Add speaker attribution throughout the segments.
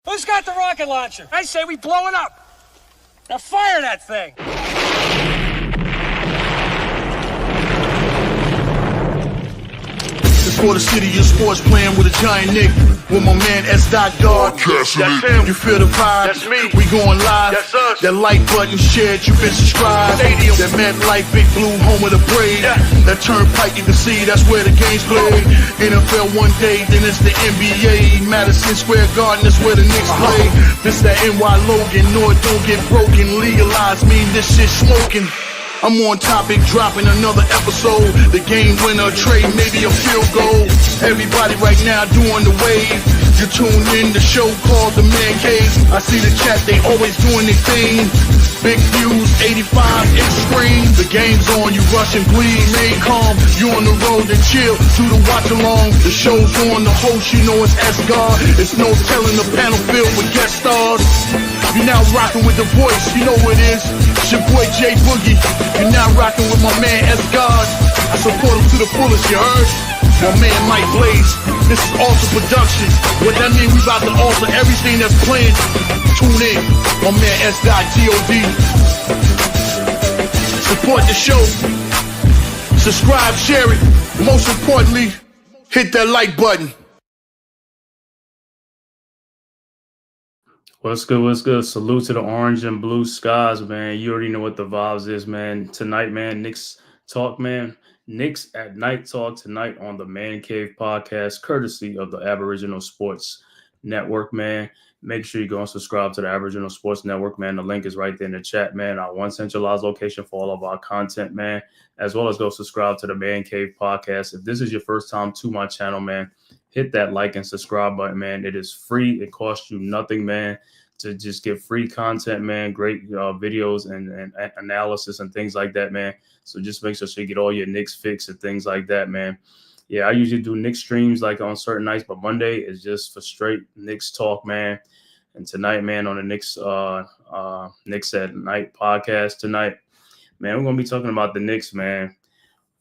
Speaker 1: Who's got the rocket launcher? I say we blow it up. Now fire that thing.
Speaker 2: For the city of sports, playing with a giant Nick, with my man S. God.
Speaker 3: That's him.
Speaker 2: You feel the vibe?
Speaker 3: That's me.
Speaker 2: We going live.
Speaker 3: That's us.
Speaker 2: That like button shared, you been subscribed.
Speaker 3: Stadium.
Speaker 2: That MetLife, Big Blue, home of the Braves.
Speaker 3: Yeah.
Speaker 2: That turnpike, you can see that's where the games play. NFL one day, then it's the NBA. Madison Square Garden, that's where the Knicks play. This that NY Logan, no it don't get broken. Legalize, mean this shit smoking. I'm on topic, dropping another episode. The game winner, trade, maybe a field goal. Everybody right now doing the wave. You tune in the show called TheMan-Cave. I see the chat, they always doing their thing. Big views, 85 inch screen. The game's on, you rush and bleed. Remain calm, you on the road and chill. Do the watch along. The show's on, the host, you know it's S-God. It's no telling the panel filled with guest stars. You're now rocking with the voice, you know who it is. It's your boy J Boogie. You're now rocking with my man S-God. I support him to the fullest, you heard? My man Mike Blaze. This is Alter Productions. What that mean, we about to alter everything that's playing. Tune in. My man S-God G-O-D. Support the show. Subscribe, share it. Most importantly, hit that like button.
Speaker 4: What's good? What's good? Salute to the orange and blue skies, man. You already know what the vibes is, man. Tonight, man, Knicks talk, man. Knicks at Night Talk tonight on the Man-Cave podcast, courtesy of the Aboriginal Sports Network, man. Make sure you go and subscribe to the Aboriginal Sports Network, man. The link is right there in the chat, man. Our one centralized location for all of our content, man, as well as go subscribe to the Man-Cave podcast. If this is your first time to my channel, man, hit that like and subscribe button, man. It is free. It costs you nothing, man, to just get free content, man. Great videos and analysis and things like that, man. So just make sure you get all your Knicks fix and things like that, man. Yeah, I usually do Knicks streams like on certain nights, but Monday is just for straight Knicks talk, man. And tonight, man, on the Knicks at Night podcast tonight, man, we're going to be talking about the Knicks, man.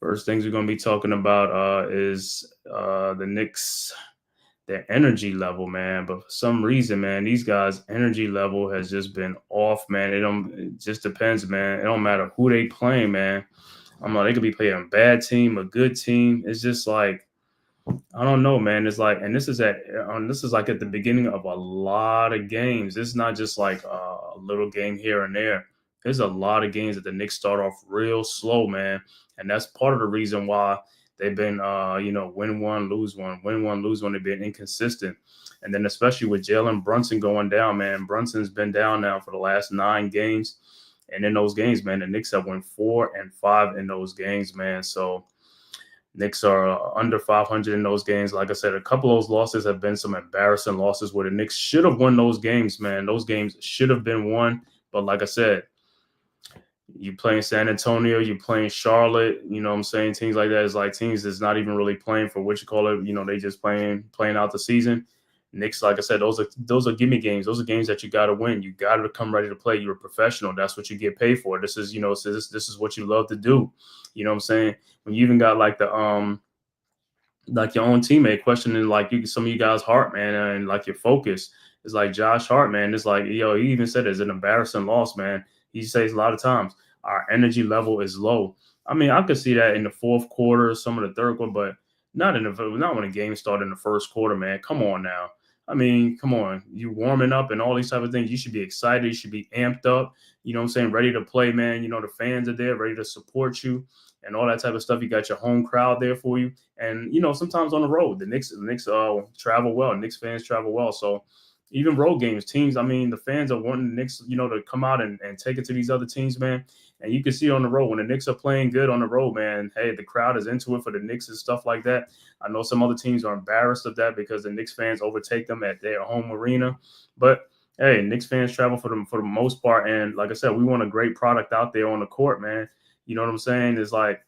Speaker 4: First things we're going to be talking about is the Knicks, their energy level, man. But for some reason, man, these guys' energy level has just been off, man. It just depends, man. It don't matter who they playing, man. They could be playing a bad team, a good team. It's just like, I don't know, man. It's like, and this is like at the beginning of a lot of games. It's not just like a little game here and there. There's a lot of games that the Knicks start off real slow, man. And that's part of the reason why they've been, win one, lose one, win one, lose one. They've been inconsistent. And then especially with Jalen Brunson going down, man. Brunson's been down now for the last 9 games. And in those games, man, the Knicks have won 4 and 5 in those games, man. So Knicks are under 500 in those games. Like I said, a couple of those losses have been some embarrassing losses where the Knicks should have won those games, man. Those games should have been won. But like I said, you playing San Antonio, you playing Charlotte, you know what I'm saying? Teams like that is like teams that's not even really playing for what you call it. You know, they just playing out the season. Knicks, like I said, those are gimme games. Those are games that you got to win. You got to come ready to play. You're a professional. That's what you get paid for. This is, this is what you love to do. You know what I'm saying? When you even got like the like your own teammate questioning like some of you guys' heart, man, and like your focus. It's like Josh Hart, man. It's like, he even said it's an embarrassing loss, man. He says a lot of times our energy level is low. I mean, I could see that in the fourth quarter, some of the third quarter, but not when the game started in the first quarter, man. Come on now. I mean, come on. You warming up and all these type of things. You should be excited. You should be amped up. You know what I'm saying? Ready to play, man. You know, the fans are there, ready to support you and all that type of stuff. You got your home crowd there for you. And, sometimes on the road, the Knicks travel well. Knicks fans travel well. So even road games, teams, the fans are wanting the Knicks, to come out and take it to these other teams, man. And you can see on the road when the Knicks are playing good on the road, man. Hey, the crowd is into it for the Knicks and stuff like that. I know some other teams are embarrassed of that because the Knicks fans overtake them at their home arena. But hey, Knicks fans travel for the most part. And like I said, we want a great product out there on the court, man. You know what I'm saying? It's like,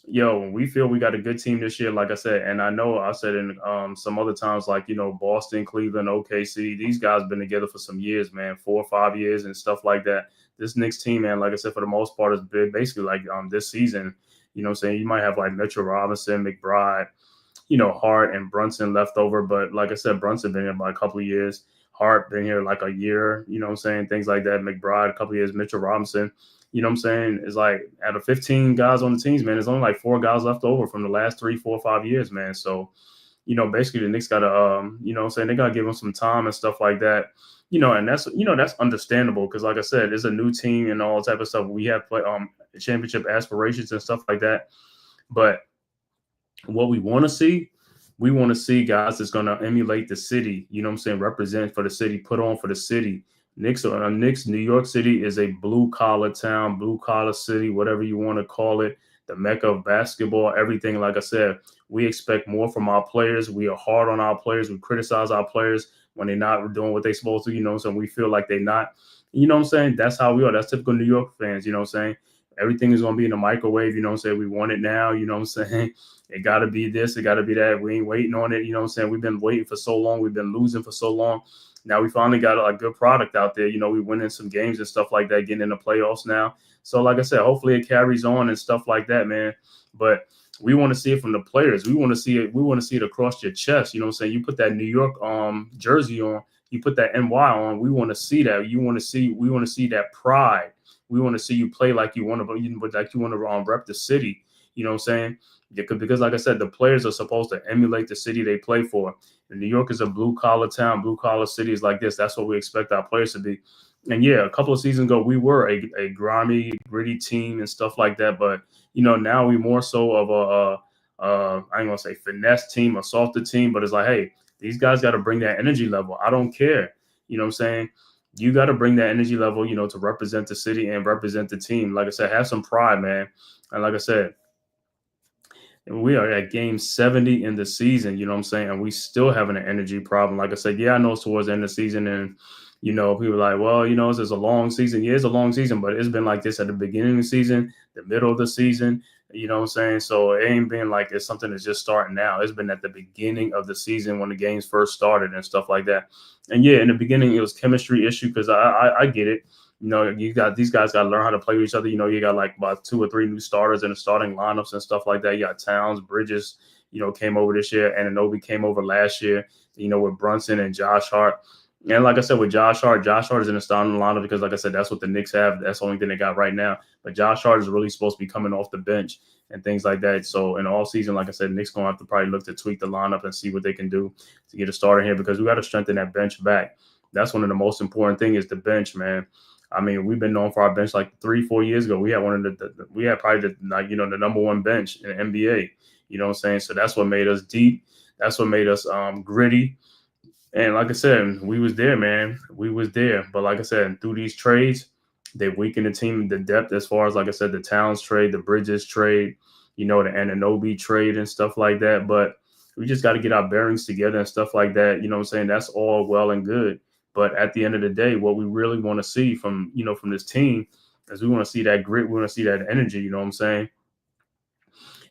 Speaker 4: we feel we got a good team this year, like I said. And I know I said in some other times, like, Boston, Cleveland, OKC, these guys been together for some years, man, 4 or 5 years and stuff like that. This Knicks team, man, like I said, for the most part, is basically like this season. You know what I'm saying? You might have like Mitchell Robinson, McBride, Hart and Brunson left over. But like I said, Brunson been here about a couple of years. Hart been here like a year, things like that. McBride, a couple of years. Mitchell Robinson, it's like out of 15 guys on the teams, man, there's only like 4 guys left over from the last 3, 4, 5 years, man. So, basically the Knicks got to, they got to give them some time and stuff like that. And that's understandable because, like I said, it's a new team and all type of stuff. We have championship aspirations and stuff like that. But what we want to see guys that's going to emulate the city, represent for the city, put on for the city. Knicks, New York City is a blue-collar town, blue-collar city, whatever you want to call it, the mecca of basketball, everything. Like I said, we expect more from our players. We are hard on our players. We criticize our players when they're not doing what they're supposed to, so we feel like they're not. That's how we are. That's typical New York fans, Everything is going to be in the microwave, We want it now, It got to be this, it got to be that. We ain't waiting on it, We've been waiting for so long. We've been losing for so long. Now we finally got a good product out there. We winning some games and stuff like that, getting in the playoffs now. So like I said, hopefully it carries on and stuff like that, man. But we want to see it from the players. We want to see it. We want to see it across your chest. You put that New York jersey on, you put that NY on. We want to see that. We want to see that pride. We want to see you play like you want to rep the city. Because like I said, the players are supposed to emulate the city they play for. And New York is a blue-collar town, blue-collar cities like this. That's what we expect our players to be. And yeah, a couple of seasons ago, we were a grimy, gritty team and stuff like that. But, now we more so of I ain't going to say finesse team, a softer team. But it's like, hey, these guys got to bring that energy level. I don't care. You got to bring that energy level, to represent the city and represent the team. Like I said, have some pride, man. And like I said, we are at game 70 in the season, and we still having an energy problem. Like I said, yeah, I know it's towards the end of the season, and people are like, well, it's a long season. Yeah, it's a long season, but it's been like this at the beginning of the season, the middle of the season, So it ain't been like it's something that's just starting now. It's been at the beginning of the season when the games first started and stuff like that. And yeah, in the beginning it was chemistry issue because I get it. These guys got to learn how to play with each other. You got like about 2 or 3 new starters in the starting lineups and stuff like that. You got Towns, Bridges, came over this year, and Anunoby came over last year, with Brunson and Josh Hart. And like I said, with Josh Hart is in the starting lineup because, like I said, that's what the Knicks have. That's the only thing they got right now. But Josh Hart is really supposed to be coming off the bench and things like that. So in all season, like I said, Knicks going to have to probably look to tweak the lineup and see what they can do to get a starter here because we got to strengthen that bench back. That's one of the most important things is the bench, man. I mean, we've been known for our bench like 3-4 years ago. We had we had probably the number 1 bench in the NBA. So that's what made us deep. That's what made us gritty. And like I said, we was there, man. We was there. But like I said, through these trades, they weakened the team, the depth as far as, like I said, the Towns trade, the Bridges trade, the Anunoby trade and stuff like that. But we just got to get our bearings together and stuff like that. That's all well and good. But at the end of the day, what we really want to see from this team is we want to see that grit. We want to see that energy. And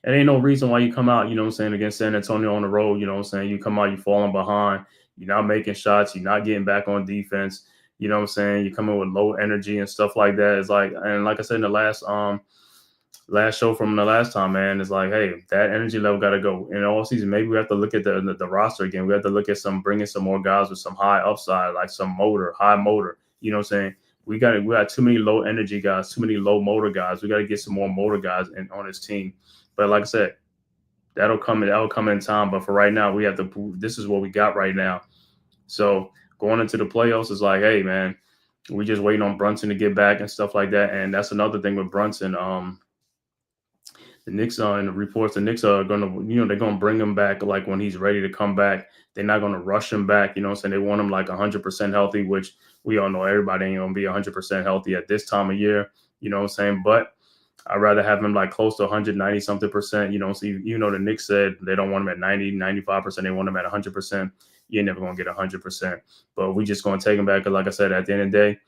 Speaker 4: ain't no reason why you come out, against San Antonio on the road, you come out, you falling behind, you're not making shots, you're not getting back on defense, you come in with low energy and stuff like that. It's like, and like I said in the last show from the last time, man, it's like, hey, that energy level got to go in all season. Maybe we have to look at the roster again. We have to look at bringing some more guys with some high upside, like some high motor, We got too many low energy guys, too many low motor guys. We got to get some more motor guys on this team. But like I said, that'll come in time. But for right now, we have to. This is what we got right now. So going into the playoffs is like, hey, man, we just waiting on Brunson to get back and stuff like that. And that's another thing with Brunson. The Knicks in the reports, the Knicks are gonna, they're gonna bring him back like when he's ready to come back. They're not gonna rush him back. They want him like 100% healthy, which we all know everybody ain't gonna be 100% healthy at this time of year. But I'd rather have him like close to 190 something percent. So the Knicks said they don't want him at 90, 95%. They want him at 100%. You're never gonna get 100%. But we just gonna take him back. Cause like I said, at the end of the day,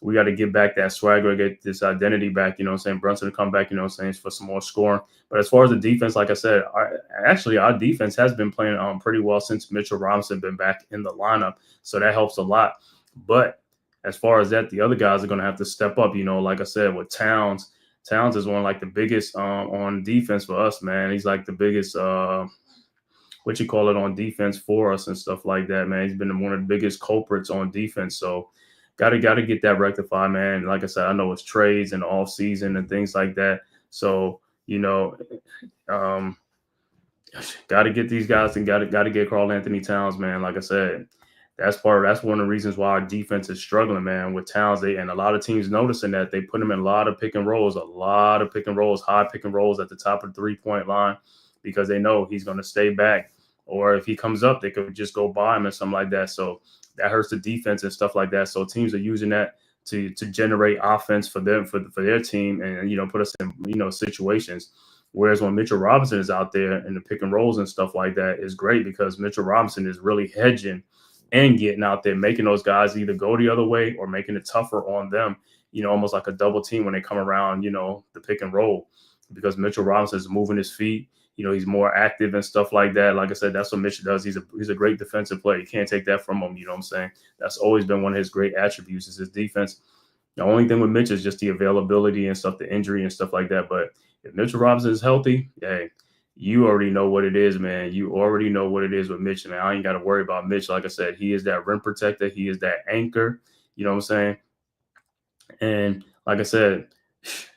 Speaker 4: we got to get back that swagger, get this identity back, Brunson to come back, for some more scoring. But as far as the defense, like I said, our defense has been playing pretty well since Mitchell Robinson been back in the lineup. So that helps a lot. But as far as that, the other guys are going to have to step up, like I said, with Towns. Towns is one of like the biggest on defense for us, man. He's like the biggest, on defense for us and stuff like that, man. He's been one of the biggest culprits on defense. So gotta get that rectified, man. Like I said, I know it's trades and off season and things like that. So, got to get these guys and got to get Karl Anthony Towns, man. Like I said, that's one of the reasons why our defense is struggling, man, with Towns. And a lot of teams noticing that they put him in a lot of pick and rolls, high pick and rolls at the top of the 3-point line because they know he's going to stay back. Or if he comes up, they could just go by him or something like that. So that hurts the defense and stuff like that. So teams are using that to generate offense for them, for their team, and put us in situations. Whereas when Mitchell Robinson is out there in the pick and rolls and stuff like that is great because Mitchell Robinson is really hedging and getting out there, making those guys either go the other way or making it tougher on them, almost like a double team when they come around, the pick and roll, because Mitchell Robinson is moving his feet. He's more active and stuff like that. Like I said, that's what Mitchell does. He's a great defensive player. You can't take that from him. You know what I'm saying? That's always been one of his great attributes is his defense. The only thing with Mitch is just the availability and stuff, the injury and stuff like that. But if Mitchell Robinson is healthy, hey, you already know what it is, man. You already know what it is with Mitch, man. I ain't got to worry about Mitch. Like I said, he is that rim protector. He is that anchor. You know what I'm saying? And like I said,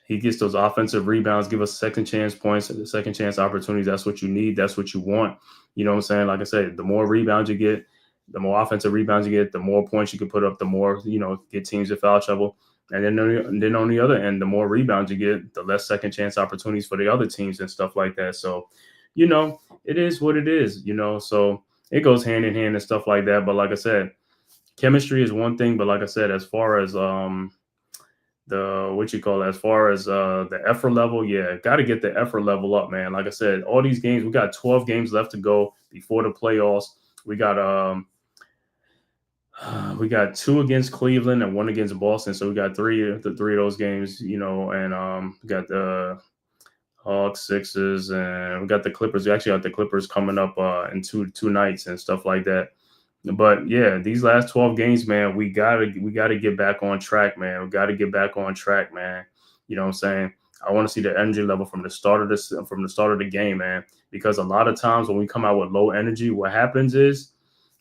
Speaker 4: he gets those offensive rebounds, give us second chance points, second chance opportunities. That's what you need. That's what you want. You know what I'm saying? Like I said, the more rebounds you get, the more offensive rebounds you get, the more points you can put up, the more, get teams in foul trouble. And then on the other end, the more rebounds you get, the less second chance opportunities for the other teams and stuff like that. So, it is what it is, so it goes hand in hand and stuff like that. But like I said, chemistry is one thing. But like I said, as far as the effort level, yeah, got to get the effort level up, man. Like I said, all these games, we got 12 games left to go before the playoffs. We got 2 against Cleveland and 1 against Boston. So we got three of those games, and we got the Hawks, Sixers, and we got the Clippers. We actually got the Clippers coming up in two nights and stuff like that. But yeah, these last 12 games, man, we gotta get back on track, man. We gotta get back on track, man. You know what I'm saying? I want to see the energy level from the start of the game, man. Because a lot of times when we come out with low energy, what happens is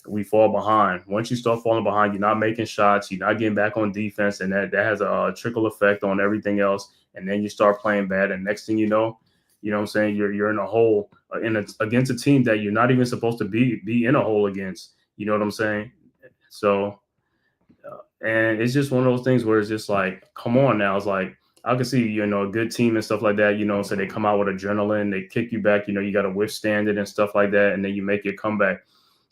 Speaker 4: we fall behind. Once you start falling behind, you're not making shots, you're not getting back on defense, and that has a trickle effect on everything else. And then you start playing bad, and next thing you know what I'm saying, you're in a hole against a team that you're not even supposed to be in a hole against. You know what I'm saying? So, and it's just one of those things where it's just like, come on now. It's like, I can see, a good team and stuff like that, so they come out with adrenaline, they kick you back, you got to withstand it and stuff like that. And then you make your comeback.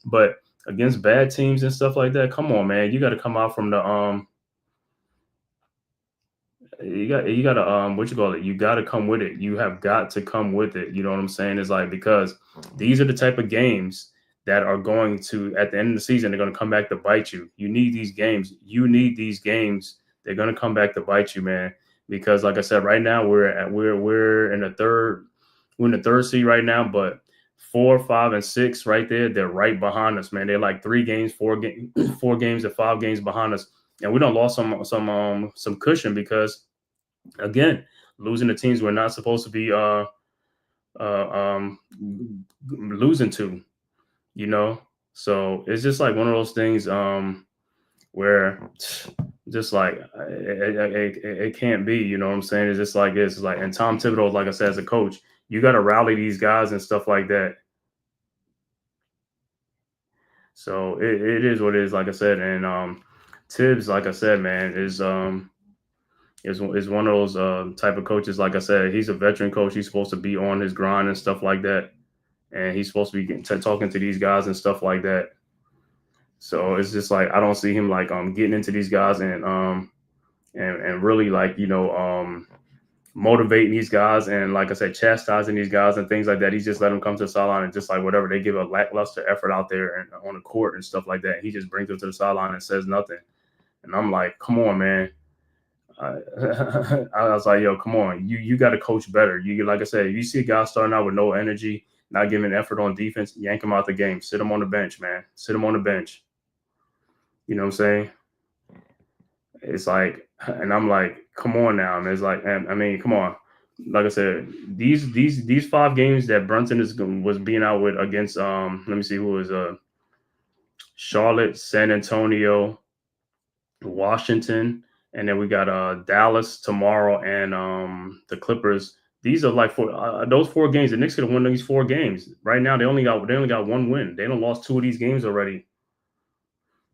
Speaker 4: But against bad teams and stuff like that, come on, man. You got to come out from the, you got to you got to come with it. You have got to come with it. You know what I'm saying? It's like, because these are the type of games that are going to, at the end of the season, they're going to come back to bite you. You need these games. They're going to come back to bite you, man. Because like I said, right now we're in the third seed right now, but 4, 5, and 6 right there, they're right behind us, man. They're like 3 games, 4 games, and 5 games behind us, and we don't lost some cushion because, again, losing to teams we're not supposed to be losing to. So it's just like one of those things where just like it can't be, you know what I'm saying? It's just like this. It's like, and Tom Thibodeau, like I said, as a coach, you got to rally these guys and stuff like that. So it is what it is, like I said. And Tibbs, like I said, man, is one of those type of coaches. Like I said, he's a veteran coach. He's supposed to be on his grind and stuff like that. And he's supposed to be talking to these guys and stuff like that. So it's just like, I don't see him like getting into these guys and really like, motivating these guys and, like I said, chastising these guys and things like that. He just let them come to the sideline and just like whatever, they give a lackluster effort out there and on the court and stuff like that. He just brings them to the sideline and says nothing. And I'm like, come on, man. I was like, yo, come on. You got to coach better. You, like I said, if you see a guy starting out with no energy, not giving effort on defense, yank him out the game. Sit him on the bench, man. Sit him on the bench. You know what I'm saying? It's like, and I'm like, come on now. And it's like, I mean, come on. like I said, these 5 games that Brunson was being out with against let me see who was Charlotte, San Antonio, Washington, and then we got Dallas tomorrow and the Clippers. These are like those 4 games. The Knicks could have won these 4 games. Right now, they only got 1 win. They don't lost 2 of these games already.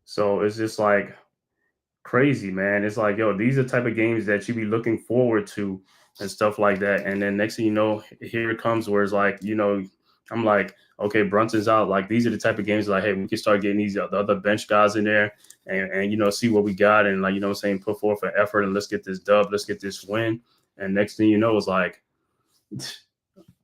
Speaker 4: So it's just like crazy, man. It's like, yo, these are the type of games that you be looking forward to and stuff like that. And then next thing you know, here it comes where it's like, I'm like, okay, Brunson's out. Like these are the type of games like, hey, we can start getting the other bench guys in there and see what we got and like, what I'm saying, put forth an effort and let's get this dub, let's get this win. And next thing you know, it's like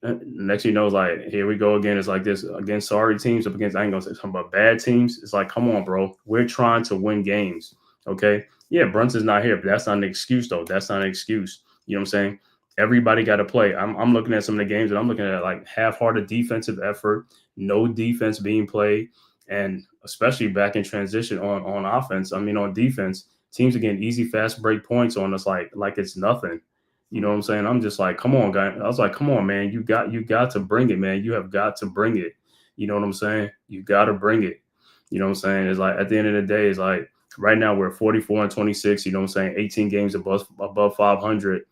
Speaker 4: next thing you know, it's like, here we go again. It's like this against sorry teams up against, I ain't gonna say something about bad teams. It's like, come on, bro. We're trying to win games. Okay. Yeah, Brunson's not here, but that's not an excuse, though. That's not an excuse. You know what I'm saying? Everybody got to play. I'm looking at some of the games and I'm looking at like half-hearted defensive effort, no defense being played, and especially back in transition on offense. I mean, on defense, teams are getting easy, fast break points on us like it's nothing. You know what I'm saying? I'm just like, come on, guy. I was like, come on, man. You got to bring it, man. You have got to bring it. You know what I'm saying? You got to bring it. You know what I'm saying? It's like at the end of the day, it's like right now we're 44-26. You know what I'm saying? 18 games above 500.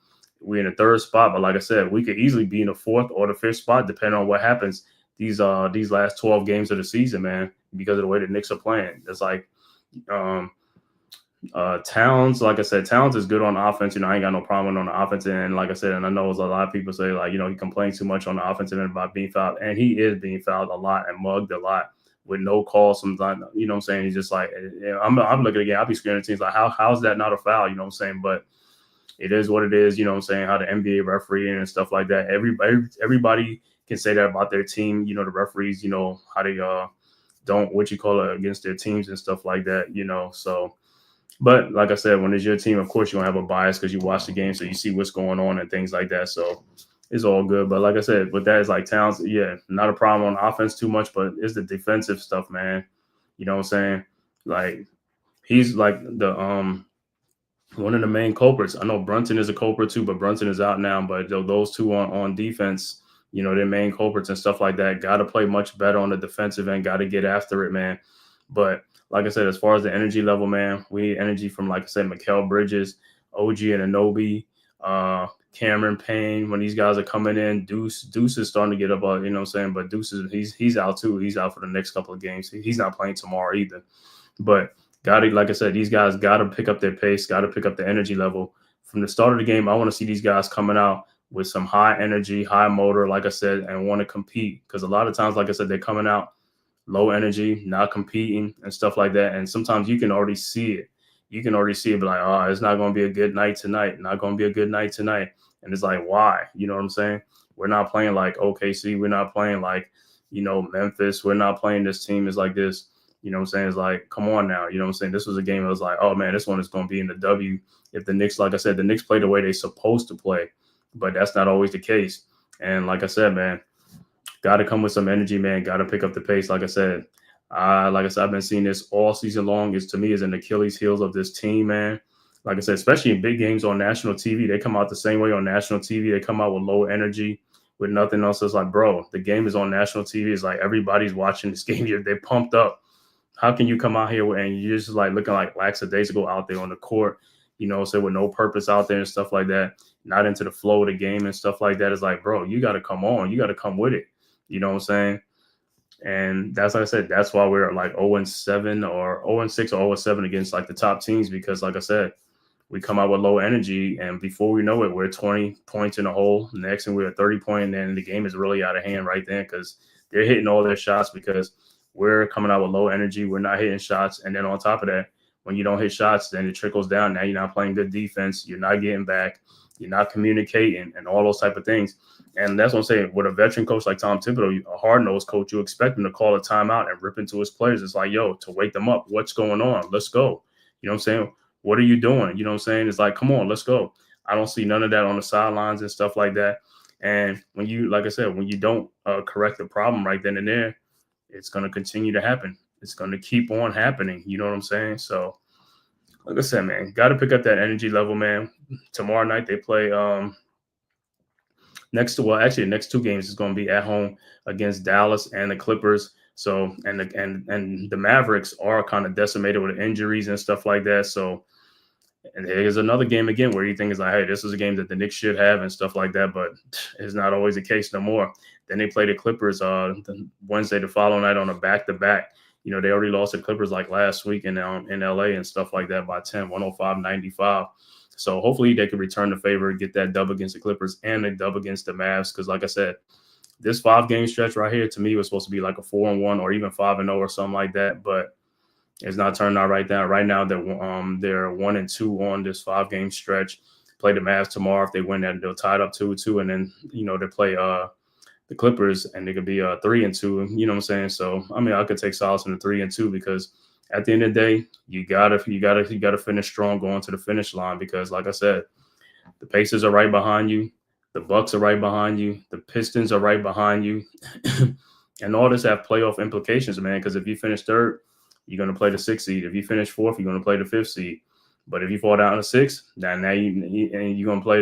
Speaker 4: We're in the 3rd spot, but like I said, we could easily be in the 4th or the 5th spot depending on what happens these last 12 games of the season, man. Because of the way the Knicks are playing, it's like Towns, like I said, Towns is good on offense. I ain't got no problem on the offensive end. Like I said, and I know a lot of people say like, he complains too much on the offensive end about being fouled, and he is being fouled a lot and mugged a lot with no call sometimes. You know what I'm saying? He's just like, I'm looking again. I'll be scaring teams like, how's that not a foul? You know what I'm saying? But it is what it is. You know what I'm saying? How the NBA referee and stuff like that. Everybody can say that about their team. The referees, how they don't against their teams and stuff like that. So. But like I said, when it's your team, of course, you're going to have a bias because you watch the game, so you see what's going on and things like that. So it's all good. But like I said, with that, it's like Towns, yeah, not a problem on offense too much, but it's the defensive stuff, man. You know what I'm saying? Like he's like the one of the main culprits. I know Brunson is a culprit too, but Brunson is out now. But those two on defense, their main culprits and stuff like that, got to play much better on the defensive end, got to get after it, man. But like I said, as far as the energy level, man, we need energy from, like I said, Mikal Bridges, OG Anunoby, Cameron Payne. When these guys are coming in, Deuce is starting to get up, you know what I'm saying? But Deuce he's out too. He's out for the next couple of games. He's not playing tomorrow either. But like I said, these guys got to pick up their pace, got to pick up the energy level. From the start of the game, I want to see these guys coming out with some high energy, high motor, like I said, and want to compete. Because a lot of times, like I said, they're coming out low energy, not competing and stuff like that. And sometimes you can already see it. But like, oh, it's not going to be a good night tonight. Not going to be a good night tonight. And it's like, why? You know what I'm saying? We're not playing like OKC. We're not playing like, Memphis. We're not playing this team is like this. You know what I'm saying? It's like, come on now. You know what I'm saying? This was a game that was like, oh, man, this one is going to be in the W. If the Knicks, like I said, the Knicks play the way they're supposed to play. But that's not always the case. And like I said, man, got to come with some energy, man. Got to pick up the pace. Like I said, I've been seeing this all season long. To me is an Achilles heels of this team, man. Like I said, especially in big games on national TV, they come out the same way on national TV. They come out with low energy, with nothing else. It's like, bro, the game is on national TV. It's like everybody's watching this game. They're pumped up. How can you come out here and you're just like looking like lackadaisical out there on the court, so with no purpose out there and stuff like that, not into the flow of the game and stuff like that. It's like, bro, you got to come on. You got to come with it. You know what I'm saying? And that's like I said, that's why we're like 0-7 or 0-6 or 0-7 against like the top teams, because like I said, we come out with low energy and before we know it, we're 20 points in a hole. Next and we're at 30 point, and then the game is really out of hand right then because they're hitting all their shots because we're coming out with low energy. We're not hitting shots. And then on top of that, when you don't hit shots, then it trickles down. Now you're not playing good defense. You're not getting back. You're not communicating and all those type of things. And that's what I'm saying. With a veteran coach like Tom Thibodeau, a hard-nosed coach, you expect him to call a timeout and rip into his players. It's like, yo, to wake them up. What's going on? Let's go. You know what I'm saying? What are you doing? You know what I'm saying? It's like, come on, let's go. I don't see none of that on the sidelines and stuff like that. And when you, like I said, when you don't correct the problem right then and there, it's going to continue to happen. It's going to keep on happening. You know what I'm saying? So, like I said, man, got to pick up that energy level, man. Tomorrow night they play Actually, the next two games is going to be at home against Dallas and the Clippers. So, and the Mavericks are kind of decimated with injuries and stuff like that. So, and here's another game again where you think is like, hey, this is a game that the Knicks should have and stuff like that, but it's not always the case no more. Then they play the Clippers the Wednesday the following night on a back-to-back. You know, they already lost to the Clippers like last week in LA and stuff like that by 10, 105-95. So hopefully they could return the favor and get that dub against the Clippers and a dub against the Mavs. Because like I said, this 5-game stretch right here to me was supposed to be like a 4-1 or even 5-0 or something like that. But it's not turning out right now. Right now, they're 1-2 on this 5-game stretch. Play the Mavs tomorrow. If they win that, they'll tie it up 2-2, and then they play the Clippers, and they could be 3-2. You know what I'm saying? So I mean, I could take solace in the 3-2 because at the end of the day, you gotta finish strong going to the finish line because, like I said, the Pacers are right behind you, the Bucks are right behind you, the Pistons are right behind you, and all this have playoff implications, man. Because if you finish third, you're going to play the 6th seed. If you finish 4th, you're going to play the 5th seed. But if you fall down to 6th, now you're going to play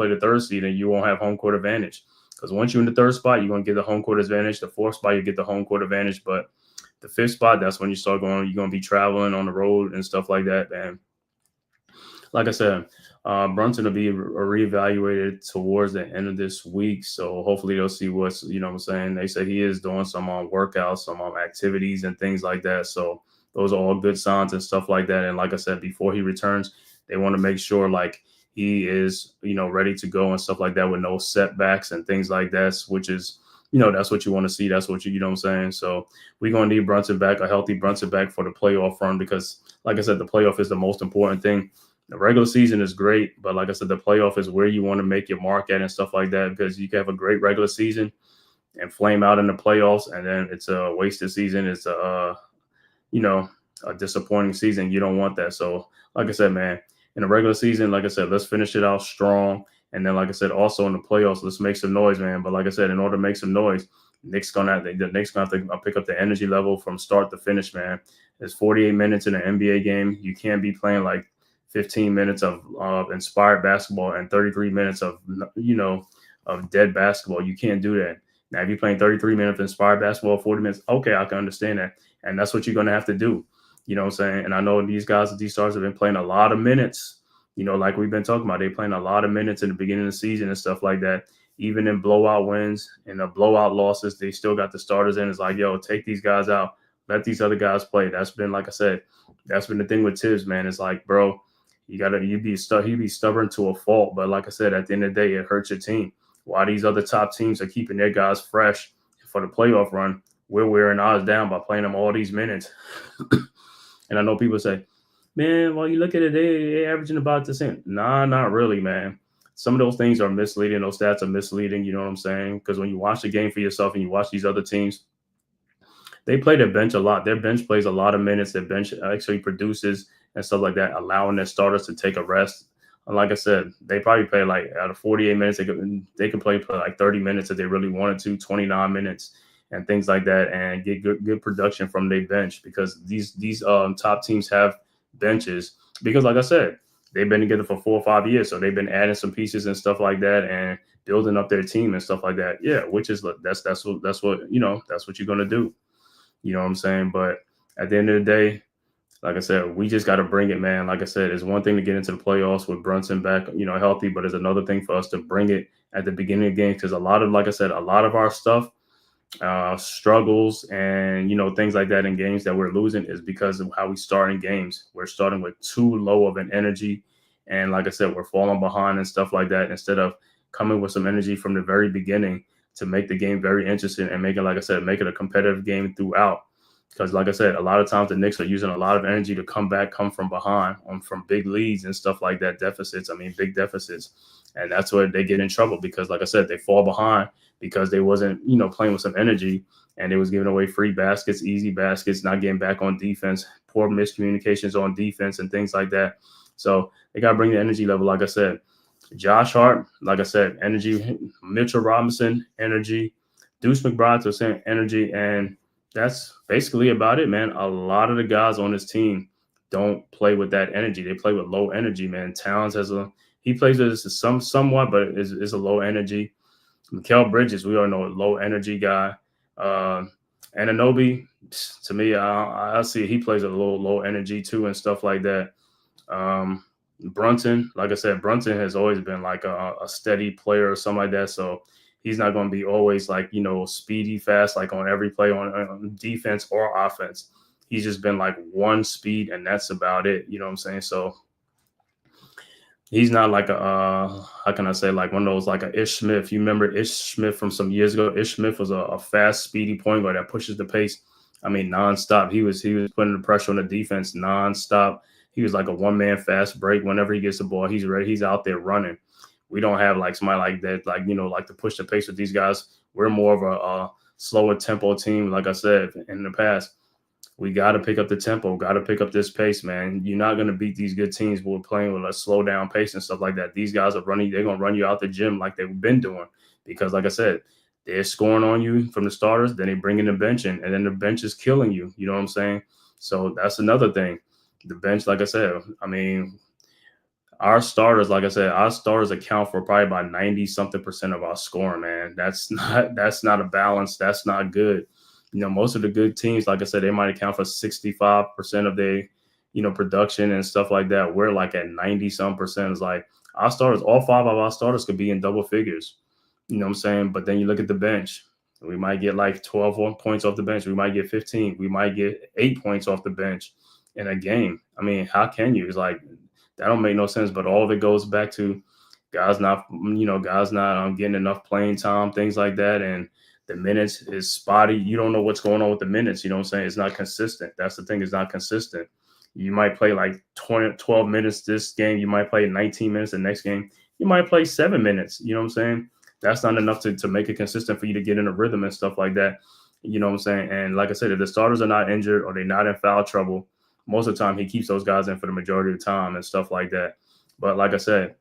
Speaker 4: the 3rd seed, and you won't have home court advantage. Because once you're in the 3rd spot, you're going to get the home court advantage. The 4th spot, you get the home court advantage. But the 5th spot, that's when you start going. You're going to be traveling on the road and stuff like that. And like I said, Brunson will be reevaluated towards the end of this week. So hopefully they'll see what's, you know what I'm saying? They say he is doing some workouts, some activities and things like that. So those are all good signs and stuff like that. And like I said, before he returns, they want to make sure like he is, ready to go and stuff like that with no setbacks and things like that, which is, that's what you want to see. That's what you know what I'm saying? So we're going to need Brunson back, a healthy Brunson back for the playoff run because, like I said, the playoff is the most important thing. The regular season is great, but like I said, the playoff is where you want to make your mark at and stuff like that because you can have a great regular season and flame out in the playoffs, and then it's a wasted season. It's a disappointing season. You don't want that. So, like I said, man, in the regular season, like I said, let's finish it out strong. And then, like I said, also in the playoffs, let's make some noise, man. But like I said, in order to make some noise, the Knicks gonna have to pick up the energy level from start to finish, man. There's 48 minutes in an NBA game. You can't be playing like 15 minutes of inspired basketball and 33 minutes of dead basketball. You can't do that. Now, if you're playing 33 minutes of inspired basketball, 40 minutes, okay, I can understand that. And that's what you're going to have to do. You know what I'm saying? And I know these stars have been playing a lot of minutes, like we've been talking about. They're playing a lot of minutes in the beginning of the season and stuff like that. Even in blowout wins and blowout losses, they still got the starters in. It's like, yo, take these guys out. Let these other guys play. That's been, like I said, that's been the thing with Tibbs, man. It's like, bro, he'd be stubborn to a fault. But like I said, at the end of the day, it hurts your team. While these other top teams are keeping their guys fresh for the playoff run, we're wearing ours down by playing them all these minutes. And I know people say, man, well, you look at it, they're averaging about the same. Nah, not really, man. Some of those things are misleading. Those stats are misleading. You know what I'm saying? Because when you watch the game for yourself and you watch these other teams, they play their bench a lot. Their bench plays a lot of minutes. Their bench actually produces and stuff like that, allowing their starters to take a rest. And like I said, they probably play like out of 48 minutes, they can play like 30 minutes if they really wanted to, 29 minutes and things like that, and get good production from their bench because these top teams have benches because, like I said, they've been together for 4 or 5 years, so they've been adding some pieces and stuff like that and building up their team and stuff like that. Yeah, which is that's what that's what you're gonna do. You know what I'm saying? But at the end of the day, like I said, we just got to bring it, man. Like I said, it's one thing to get into the playoffs with Brunson back, healthy, but it's another thing for us to bring it at the beginning of games because a lot of our stuff, struggles and, things like that in games that we're losing is because of how we start in games. We're starting with too low of an energy. And like I said, we're falling behind and stuff like that instead of coming with some energy from the very beginning to make the game very interesting and make it a competitive game throughout. Because like I said, a lot of times the Knicks are using a lot of energy to come from behind from big leads and stuff like that, big deficits. And that's where they get in trouble because, like I said, they fall behind because they wasn't, playing with some energy and they was giving away free baskets, easy baskets, not getting back on defense, poor miscommunications on defense and things like that. So they got to bring the energy level, like I said. Josh Hart, like I said, energy. Mitchell Robinson, energy. Deuce McBride to saying energy. And that's basically about it, man. A lot of the guys on this team don't play with that energy. They play with low energy, man. Towns he plays with somewhat, but is a low energy. Mikal Bridges, we all know, a low energy guy. Uh, Anunoby, to me, I see he plays a little low energy too and stuff like that. Um, Brunson, like I said, Brunson has always been like a steady player or something like that. So he's not going to be always like, speedy fast, like on every play on defense or offense. He's just been like one speed and that's about it. You know what I'm saying? So he's not like how can I say, like one of those like a Ish Smith. You remember Ish Smith from some years ago? Ish Smith was a fast, speedy point guard that pushes the pace. I mean, nonstop. He was putting the pressure on the defense nonstop. He was like a one-man fast break. Whenever he gets the ball, he's ready. He's out there running. We don't have like somebody like that, like like to push the pace with these guys. We're more of a slower tempo team, like I said in the past. We got to pick up the tempo, got to pick up this pace, man. You're not going to beat these good teams who are playing with a slow down pace and stuff like that. These guys are running, they're going to run you out the gym like they've been doing because, like I said, they're scoring on you from the starters, then they bring in the bench in, and then the bench is killing you. You know what I'm saying? So that's another thing. The bench, like I said, I mean, our starters, like I said, our starters account for probably about 90-something% of our scoring, man. That's not a balance. That's not good. Most of the good teams, like I said, they might account for 65% of their, production and stuff like that. We're like at 90-some%. It's like our starters, all 5 of our starters could be in double figures. You know what I'm saying? But then you look at the bench. We might get like 12 points off the bench. We might get 15. We might get 8 points off the bench in a game. I mean, how can you? It's like that don't make no sense. But all of it goes back to guys not getting enough playing time, things like that, and the minutes is spotty. You don't know what's going on with the minutes. You know what I'm saying? It's not consistent. That's the thing. It's not consistent. You might play like 12 minutes this game. You might play 19 minutes the next game. You might play 7 minutes. You know what I'm saying? That's not enough to make it consistent for you to get in a rhythm and stuff like that. You know what I'm saying? And like I said, if the starters are not injured or they're not in foul trouble, most of the time he keeps those guys in for the majority of the time and stuff like that. But like I said,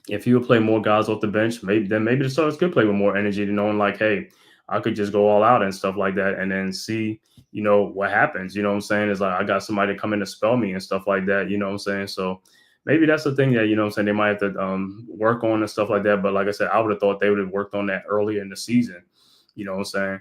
Speaker 4: if you would play more guys off the bench, maybe the starters could play with more energy, to knowing like, hey, I could just go all out and stuff like that, and then see, what happens. You know what I'm saying? It's like I got somebody to come in to spell me and stuff like that. You know what I'm saying? So maybe that's the thing that what I'm saying, they might have to work on and stuff like that. But like I said, I would have thought they would have worked on that earlier in the season. You know what I'm saying?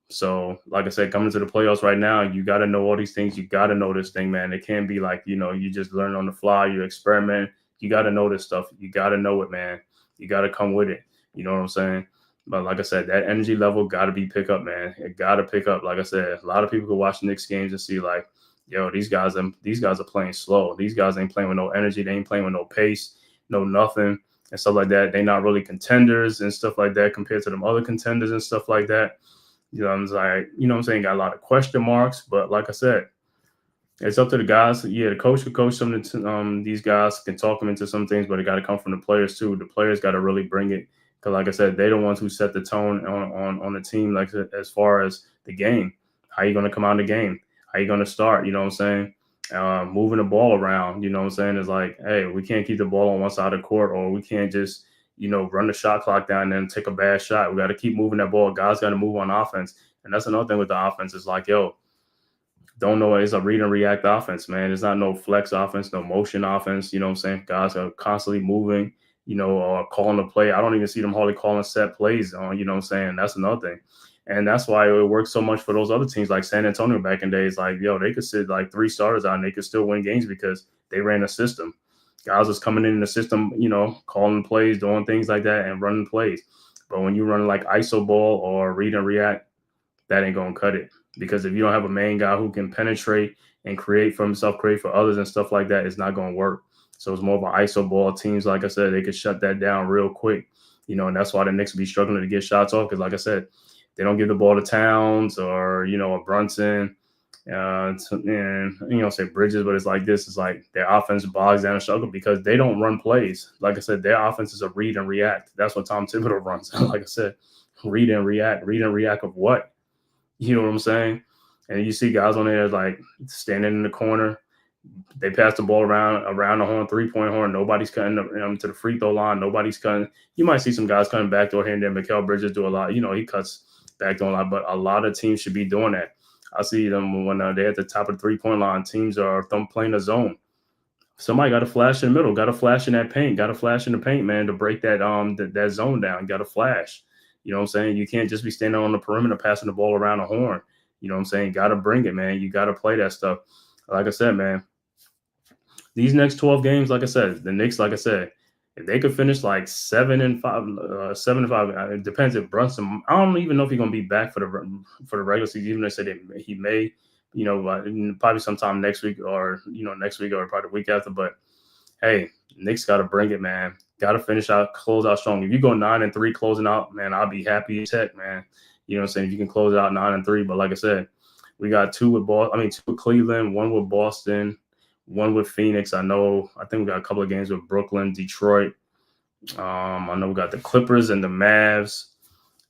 Speaker 4: So, like I said, coming to the playoffs right now, you got to know all these things. You got to know this thing, man. It can't be like, you just learn on the fly, you experiment. You got to know this stuff. You got to know it, man. You got to come with it. You know what I'm saying? But like I said, that energy level got to be pick up, man. It got to pick up. Like I said, a lot of people could watch Knicks games and see like, yo, these guys are playing slow. These guys ain't playing with no energy. They ain't playing with no pace, no nothing and stuff like that. They not really contenders and stuff like that compared to them other contenders and stuff like that. I'm like, what I'm saying, got a lot of question marks. But like I said, it's up to the guys. Yeah, the coach could coach some of these guys, can talk them into some things, but it got to come from the players too. The players got to really bring it because, like I said, they're the ones who set the tone on the team. Like as far as the game, how you going to come out of the game? How you going to start? You know what I'm saying? Moving the ball around. You know what I'm saying? It's like, hey, we can't keep the ball on one side of the court, or we can't just run the shot clock down and then take a bad shot. We got to keep moving that ball. Guys got to move on offense, and that's another thing with the offense. It's like, yo, don't know. It's a read and react offense, man. It's not no flex offense, no motion offense. You know what I'm saying? Guys are constantly moving, or calling the play. I don't even see them hardly calling set plays on, you know what I'm saying? That's another thing. And that's why it works so much for those other teams like San Antonio back in days. Like, yo, they could sit like 3 starters out and they could still win games because they ran a system. Guys was coming in the system, calling plays, doing things like that and running plays. But when you run like ISO ball or read and react, that ain't going to cut it. Because if you don't have a main guy who can penetrate and create for himself, create for others and stuff like that, it's not going to work. So it's more of an ISO ball. Teams, like I said, they could shut that down real quick, and that's why the Knicks will be struggling to get shots off. Because like I said, they don't give the ball to Towns or, a Brunson and, say Bridges, but it's like this. It's like their offense bogs down and struggle because they don't run plays. Like I said, their offense is a read and react. That's what Tom Thibodeau runs. Like I said, read and react of what? You know what I'm saying? And you see guys on there like standing in the corner. They pass the ball around the horn, 3-point horn. Nobody's cutting to the free throw line. Nobody's cutting. You might see some guys cutting backdoor here and there. Mikal Bridges do a lot. He cuts backdoor a lot, but a lot of teams should be doing that. I see them when they're at the top of the 3-point line. Teams are playing the zone. somebody got to flash in the middle, got to flash in that paint, got to flash in the paint, man, to break that zone down. Got to flash. You know what I'm saying? You can't just be standing on the perimeter passing the ball around the horn. You know what I'm saying? Got to bring it, man. You got to play that stuff. Like I said, man, these next 12 games, like I said, the Knicks, like I said, if they could finish like 7-5, 7-5, it depends if Brunson. I don't even know if he's gonna be back for the regular season. Even though they said he may, probably sometime next week or next week or probably the week after. But hey, Knicks got to bring it, man. Got to close out strong. If you go 9-3 closing out, man, I'll be happy as heck, man. You know what I'm saying? If you can close out 9-3, but like I said, we got two with Cleveland, one with Boston, one with Phoenix. I think we got a couple of games with Brooklyn, Detroit. I know we got the Clippers and the Mavs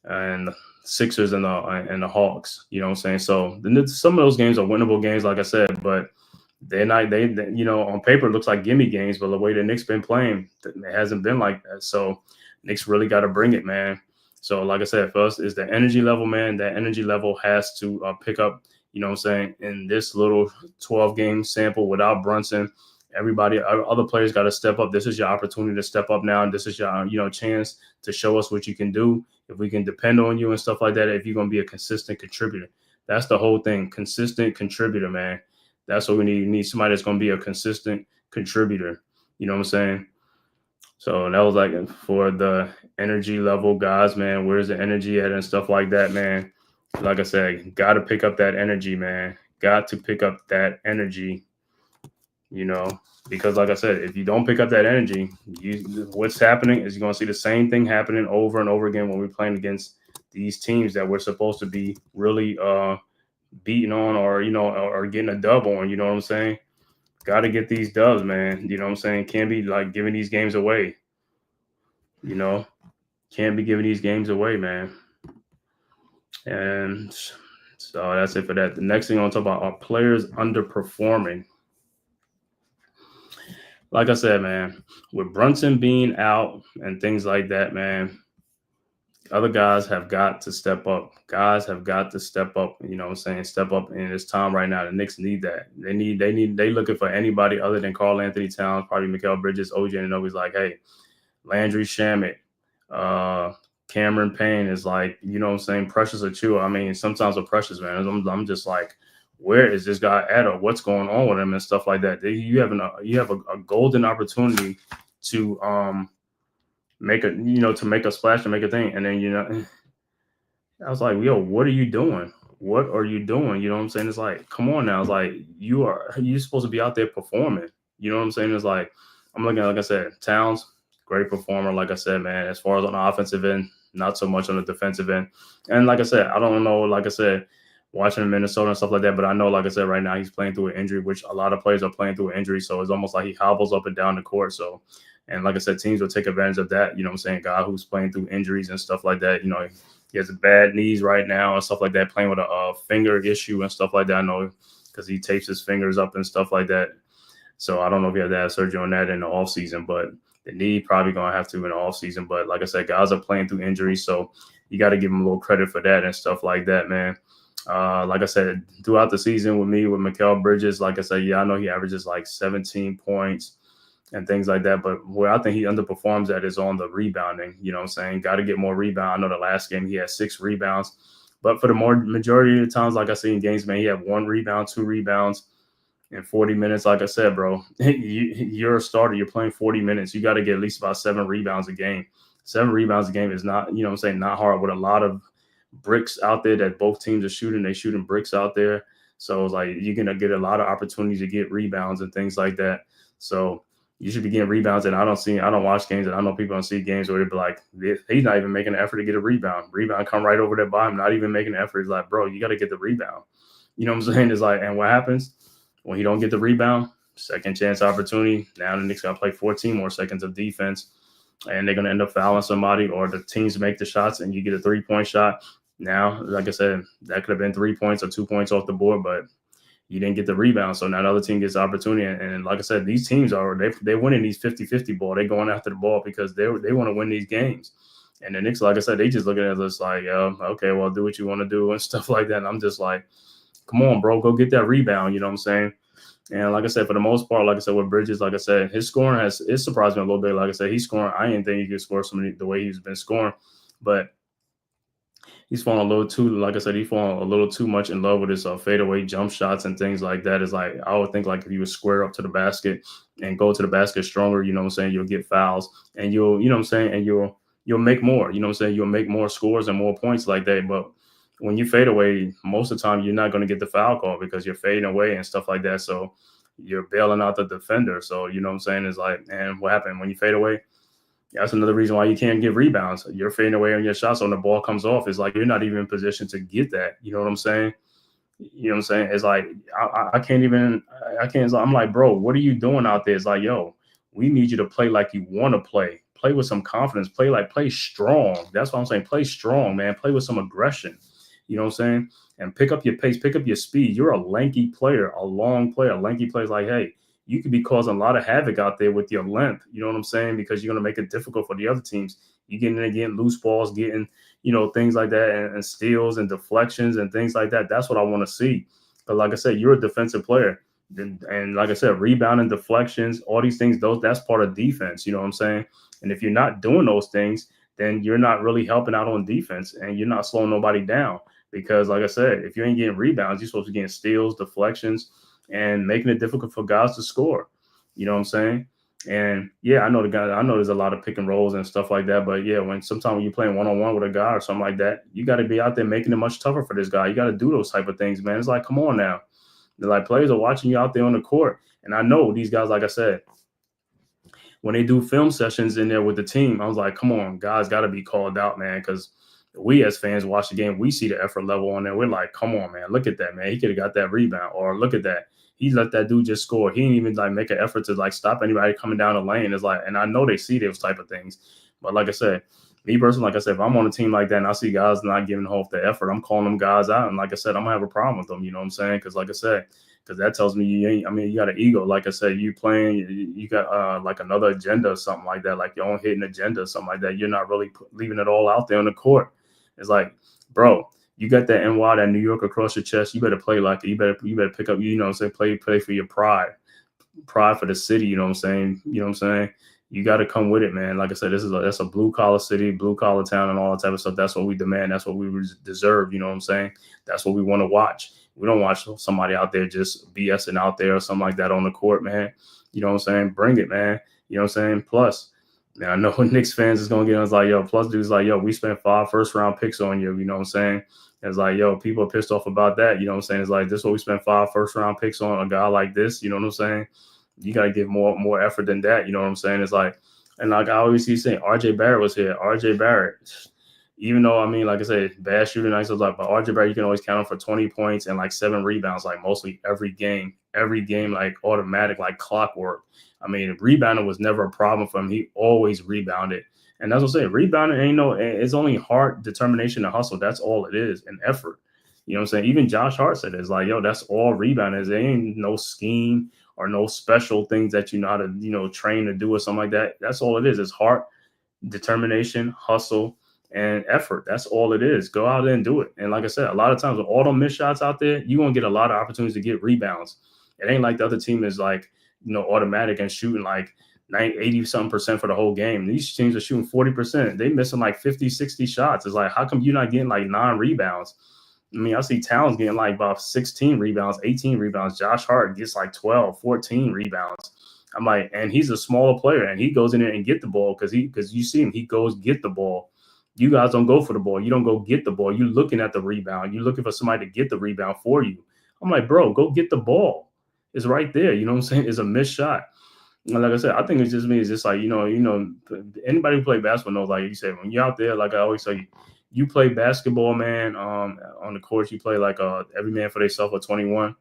Speaker 4: and the Sixers and the Hawks. You know what I'm saying? So some of those games are winnable games, like I said, but they're not. They on paper it looks like gimme games, but the way the Knicks been playing, it hasn't been like that. So Knicks really got to bring it, man. So like I said, first is the energy level, man. That energy level has to pick up. You know what I'm saying? In this little 12-game sample without Brunson, everybody, other players got to step up. This is your opportunity to step up now. And this is your, chance to show us what you can do. If we can depend on you and stuff like that, if you're going to be a consistent contributor. That's the whole thing. Consistent contributor, man. That's what we need. We need somebody that's going to be a consistent contributor. You know what I'm saying? So that was like for the energy level guys, man. Where's the energy at and stuff like that, man? Like I said, got to pick up that energy, man. Got to pick up that energy, because like I said, if you don't pick up that energy, what's happening is you're going to see the same thing happening over and over again when we're playing against these teams that we're supposed to be really beating on or getting a dub on. You know what I'm saying? Got to get these dubs, man. You know what I'm saying? Can't be like giving these games away. Can't be giving these games away, man. And so that's it for that. The next thing I want to talk about are players underperforming. Like I said, man, with Brunson being out and things like that, man, other guys have got to step up. Guys have got to step up, you know what I'm saying? Step up in this time right now. The Knicks need that. They looking for anybody other than Karl Anthony Towns, probably Mikal Bridges, OJ, and nobody's like, hey, Landry Shamet, Cameron Payne is like, you know what I'm saying? Precious Achiuwa. I mean, sometimes with Precious, man, I'm just like, where is this guy at or what's going on with him and stuff like that? You have a golden opportunity to make a splash and make a thing. And then, I was like, yo, what are you doing? What are you doing? You know what I'm saying? It's like, come on now. It's like, you're supposed to be out there performing. You know what I'm saying? It's like, I'm looking at, like I said, Towns, great performer. Like I said, man, as far as on the offensive end, not so much on the defensive end. And like I said, I don't know, like I said, watching in Minnesota and stuff like that, but I know, like I said, right now he's playing through an injury, which a lot of players are playing through an injury. So it's almost like he hobbles up and down the court. So, and like I said, teams will take advantage of that. You know what I'm saying? Guy who's playing through injuries and stuff like that. He has bad knees right now and stuff like that, playing with a finger issue and stuff like that. I know because he tapes his fingers up and stuff like that. So I don't know if he had to have surgery on that in the offseason, but the knee probably going to have to in the offseason. But like I said, guys are playing through injuries, so you got to give him a little credit for that and stuff like that, man. Like I said, throughout the season with Mikal Bridges, like I said, I know he averages like 17 points and things like that. But where I think he underperforms at is on the rebounding. You know what I'm saying? Got to get more rebound. I know the last game he had 6 rebounds. But for the majority of the times, like I see in games, man, he had 1 rebound, 2 rebounds in 40 minutes. Like I said, bro, you're a starter. You're playing 40 minutes. You got to get at least about 7 rebounds a game. 7 rebounds a game is not, you know what I'm saying, not hard with a lot of bricks out there that both teams are shooting. They're shooting bricks out there. So it's like you're going to get a lot of opportunities to get rebounds and things like that. So you should be getting rebounds. And I don't watch games, and I know people don't see games where they'd be like, he's not even making an effort to get a rebound. Rebound come right over there by him, not even making an effort. It's like, bro, you got to get the rebound. You know what I'm saying? It's like, and what happens when he don't get the rebound? Second chance opportunity. Now the Knicks got to play 14 more seconds of defense, and they're going to end up fouling somebody, or the teams make the shots and you get a 3-point shot. Now, like I said, that could have been 3 points or 2 points off the board, but you didn't get the rebound. So now the other team gets the opportunity. And like I said, these teams they're winning these 50-50 ball. They're going after the ball because they want to win these games. And the Knicks, like I said, they just looking at us like, okay, well, do what you want to do and stuff like that. And I'm just like, come on, bro, go get that rebound. You know what I'm saying? And like I said, for the most part, like I said, with Bridges, like I said, his scoring it surprised me a little bit. Like I said, he's scoring. I didn't think he could score the way he's been scoring, but he's falling a little too, like I said, he's falling a little too much in love with his fadeaway jump shots and things like that. Is like, I would think like if you would square up to the basket and go to the basket stronger, you know what I'm saying, you'll get fouls and you'll, you know what I'm saying, and you'll make more, you know what I'm saying, you'll make more scores and more points like that. But when you fade away, most of the time you're not going to get the foul call because you're fading away and stuff like that. So you're bailing out the defender. So, you know what I'm saying, is like, and what happened when you fade away? That's another reason why you can't get rebounds. You're fading away on your shots when the ball comes off. It's like you're not even in position to get that. You know what I'm saying? You know what I'm saying? It's like I can't. I'm like, bro, what are you doing out there? It's like, yo, we need you to play like you want to play. Play with some confidence. Play strong. That's what I'm saying. Play strong, man. Play with some aggression. You know what I'm saying? And pick up your pace, pick up your speed. You're a lanky player, a long player. A lanky player is like, hey, you could be causing a lot of havoc out there with your length. You know what I'm saying? Because you're going to make it difficult for the other teams. You getting in, getting loose balls, getting, you know, things like that, and steals and deflections and things like that. That's what I want to see. But like I said, you're a defensive player. And like I said, rebounding, deflections, all these things, that's part of defense. You know what I'm saying? And if you're not doing those things, then you're not really helping out on defense and you're not slowing nobody down. Because like I said, if you ain't getting rebounds, you're supposed to be getting steals, deflections, and making it difficult for guys to score. You know what I'm saying? And yeah, I know there's a lot of pick and rolls and stuff like that. But yeah, sometimes when you're playing one-on-one with a guy or something like that, you got to be out there making it much tougher for this guy. You got to do those type of things, man. It's like, come on now. They're like, players are watching you out there on the court. And I know these guys, like I said, when they do film sessions in there with the team, I was like, come on, guys got to be called out, man, because we as fans watch the game, we see the effort level on there. We're like, come on, man, look at that, man. He could have got that rebound, or look at that. He let that dude just score. He didn't even like make an effort to like stop anybody coming down the lane. It's like, and I know they see those type of things, but like I said, me personally, like I said, if I'm on a team like that and I see guys not giving half the effort, I'm calling them guys out. And like I said, I'm gonna have a problem with them. You know what I'm saying? Because like I said, because that tells me you ain't. I mean, you got an ego. Like I said, you playing, you got like another agenda or something like that, like your own hidden agenda or something like that. You're not really leaving it all out there on the court. It's like, bro, you got that NY, that New York across your chest. You better play like it. You better pick up. You know what I'm saying? Play for your pride for the city. You know what I'm saying? You know what I'm saying? You got to come with it, man. Like I said, that's a blue collar city, blue collar town, and all that type of stuff. That's what we demand. That's what we deserve. You know what I'm saying? That's what we want to watch. We don't watch somebody out there just BSing out there or something like that on the court, man. You know what I'm saying? Bring it, man. You know what I'm saying? Plus, man, I know Knicks fans is gonna get us like, yo. Plus, dude's like, yo, we spent 5 first-round picks on you. You know what I'm saying? It's like, yo, people are pissed off about that. You know what I'm saying? It's like, this is what we spent 5 first-round picks on a guy like this. You know what I'm saying? You got to give more effort than that. You know what I'm saying? It's like, and like I always see saying, RJ Barrett was here. RJ Barrett, even though, I mean, like I said, bad shooting nights, but RJ Barrett, you can always count him for 20 points and like 7 rebounds, like mostly every game, like automatic, like clockwork. I mean, rebounding was never a problem for him. He always rebounded. And that's what I'm saying. Rebounding it's only heart, determination, and hustle. That's all it is, and effort. You know what I'm saying? Even Josh Hart said it's like, yo, that's all rebounding is. There ain't no scheme or no special things that you know how to, train to do or something like that. That's all it is. It's heart, determination, hustle, and effort. That's all it is. Go out there and do it. And like I said, a lot of times with all them missed shots out there, you're going to get a lot of opportunities to get rebounds. It ain't like the other team is like, automatic and shooting like 80-something% for the whole game. These teams are shooting 40%. They missing like 50, 60 shots. It's like, how come you're not getting like 9 rebounds? I mean, I see Towns getting like about 16 rebounds, 18 rebounds. Josh Hart gets like 12, 14 rebounds. I'm like, and he's a smaller player, and he goes in there and get the ball because you see him, he goes get the ball. You guys don't go for the ball. You don't go get the ball. You're looking at the rebound. You're looking for somebody to get the rebound for you. I'm like, bro, go get the ball. It's right there. You know what I'm saying? It's a missed shot. And like I said, I think it's just me. It's just like, anybody who play basketball knows, like you said, when you're out there, like I always say, you play basketball, man, on the court, you play like every man for themselves at 21.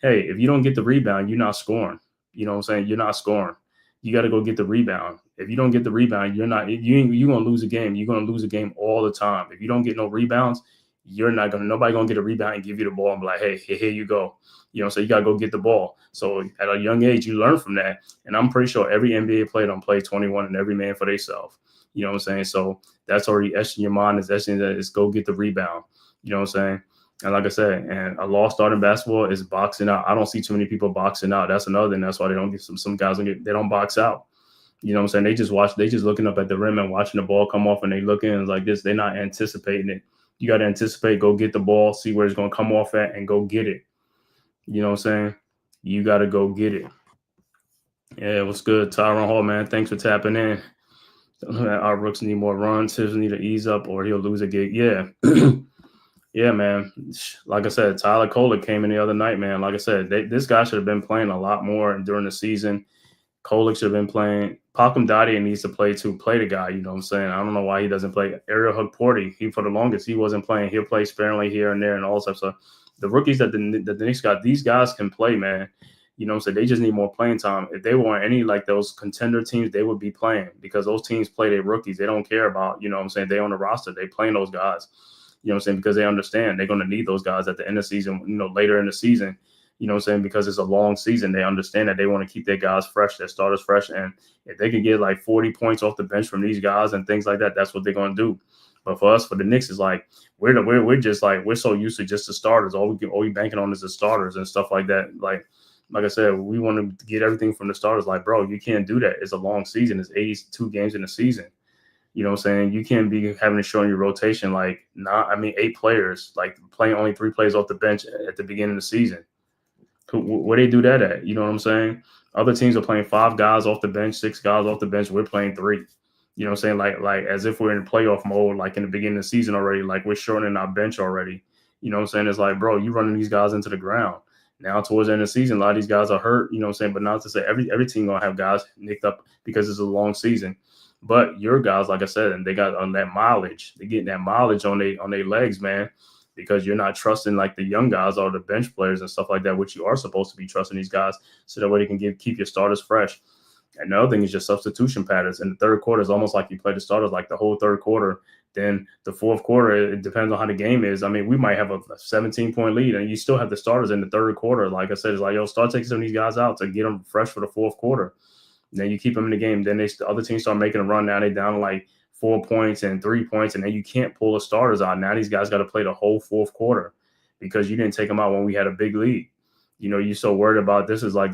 Speaker 4: Hey, if you don't get the rebound, you're not scoring. You know what I'm saying? You're not scoring. You got to go get the rebound. If you don't get the rebound, you're going to lose a game. You're going to lose a game all the time. If you don't get no rebounds, nobody going to get a rebound and give you the ball and be like, hey, here you go. So you got to go get the ball. So at a young age, you learn from that. And I'm pretty sure every NBA player don't play 21 and every man for themselves. You know what I'm saying? So that's already etched in your mind. It's go get the rebound. You know what I'm saying? And like I said, and a lost start in basketball is boxing out. I don't see too many people boxing out. That's another thing. That's why they don't get some guys don't get, they don't box out. You know what I'm saying? They just looking up at the rim and watching the ball come off, and they look in like this. They're not anticipating it. You got to anticipate, go get the ball, see where it's going to come off at, and go get it. You know what I'm saying? You got to go get it. Yeah, what's good? Tyron Hall, man. Thanks for tapping in. Our rooks need more runs. Tibbs need to ease up or he'll lose a gig. Yeah. Yeah, man. Like I said, Tyler Kolek came in the other night, man. Like I said, this guy should have been playing a lot more during the season. Kolek should have been playing. Pakum Dadian needs to play too. Play the guy, you know what I'm saying? I don't know why he doesn't play. Ariel Hugporty, he for the longest, he wasn't playing. He'll play sparingly here and there and all that stuff. The rookies that the Knicks got, these guys can play, man. You know what I'm saying? They just need more playing time. If they weren't any like those contender teams, they would be playing because those teams play their rookies. They don't care about, you know what I'm saying? They on the roster. They playing those guys. You know what I'm saying? Because they understand they're going to need those guys at the end of the season, you know, later in the season. You know what I'm saying? Because it's a long season. They understand that they want to keep their guys fresh, their starters fresh. And if they can get like 40 points off the bench from these guys and things like that, that's what they're going to do. But for us, for the Knicks, is like we're just like we're so used to just the starters. All we banking on is the starters and stuff like that. Like I said, we want to get everything from the starters. Like, bro, you can't do that. It's a long season. It's 82 games in a season. You know what I'm saying? You can't be having to show in your rotation 8 players, like playing only 3 players off the bench at the beginning of the season. Where they do that at? You know what I'm saying? Other teams are playing 5 guys off the bench, 6 guys off the bench. We're playing 3. You know what I'm saying? Like as if we're in playoff mode, like in the beginning of the season already, like we're shortening our bench already. You know what I'm saying? It's like, bro, you running these guys into the ground. Now towards the end of the season, a lot of these guys are hurt, you know what I'm saying? But not to say every team gonna have guys nicked up because it's a long season. But your guys, like I said, and they got on that mileage. They're getting that mileage on their legs, man, because you're not trusting like the young guys or the bench players and stuff like that, which you are supposed to be trusting these guys so that way they can keep your starters fresh. And the other thing is just substitution patterns. In the third quarter, it's almost like you play the starters like the whole third quarter. Then the fourth quarter, it depends on how the game is. I mean, we might have a 17-point lead, and you still have the starters in the third quarter. Like I said, it's like, yo, start taking some of these guys out to get them fresh for the fourth quarter. And then you keep them in the game. Then the other teams start making a run. Now they're down like 4 points and 3 points, and then you can't pull the starters out. Now these guys got to play the whole fourth quarter because you didn't take them out when we had a big lead. You know, you're so worried about this is like,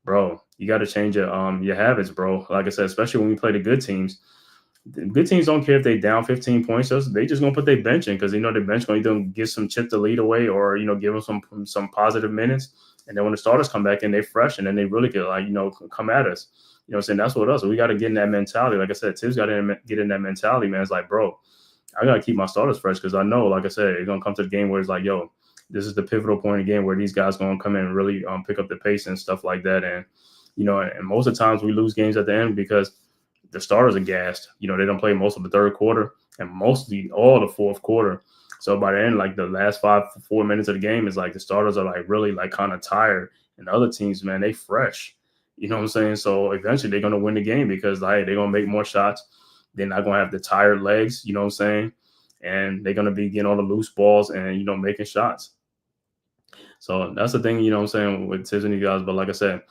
Speaker 4: bro, you got to change your habits, bro. Like I said, especially when we play the good teams. The good teams don't care if they down 15 points. They just going to put their bench in because they know the bench going to get some chip to lead away or, you know, give them some positive minutes. And then when the starters come back in, they're fresh and then they really get like, you know, come at us. You know what I'm saying? That's what us. So we got to get in that mentality. Like I said, Tibbs got to get in that mentality, man. It's like, bro, I got to keep my starters fresh because I know, like I said, it's going to come to the game where it's like, yo, this is the pivotal point of the game where these guys going to come in and really pick up the pace and stuff like that. And, you know, and most of the times we lose games at the end because the starters are gassed. You know, they don't play most of the third quarter and mostly all the fourth quarter. So by the end, like the last 4 minutes of the game is like the starters are like really like kind of tired. And the other teams, man, they fresh. You know what I'm saying? So eventually they're going to win the game because like they're going to make more shots. They're not going to have the tired legs, you know what I'm saying? And they're going to be getting all the loose balls and, you know, making shots. So that's the thing, you know what I'm saying, with Tibbs and you guys. But like I said,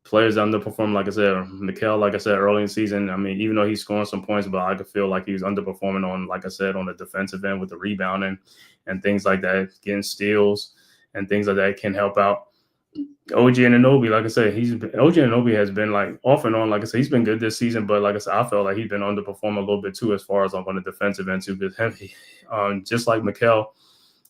Speaker 4: players underperform, like I said, Mikal, like I said, early in the season. I mean, even though he's scoring some points, but I could feel like he was underperforming on, like I said, on the defensive end with the rebounding and things like that, getting steals and things like that can help out. OG Anunoby, like I said, OG Anunoby has been like off and on. Like I said, he's been good this season, but like I said, I felt like he's been underperforming a little bit too as far as on the defensive end too. Because just like Mikal,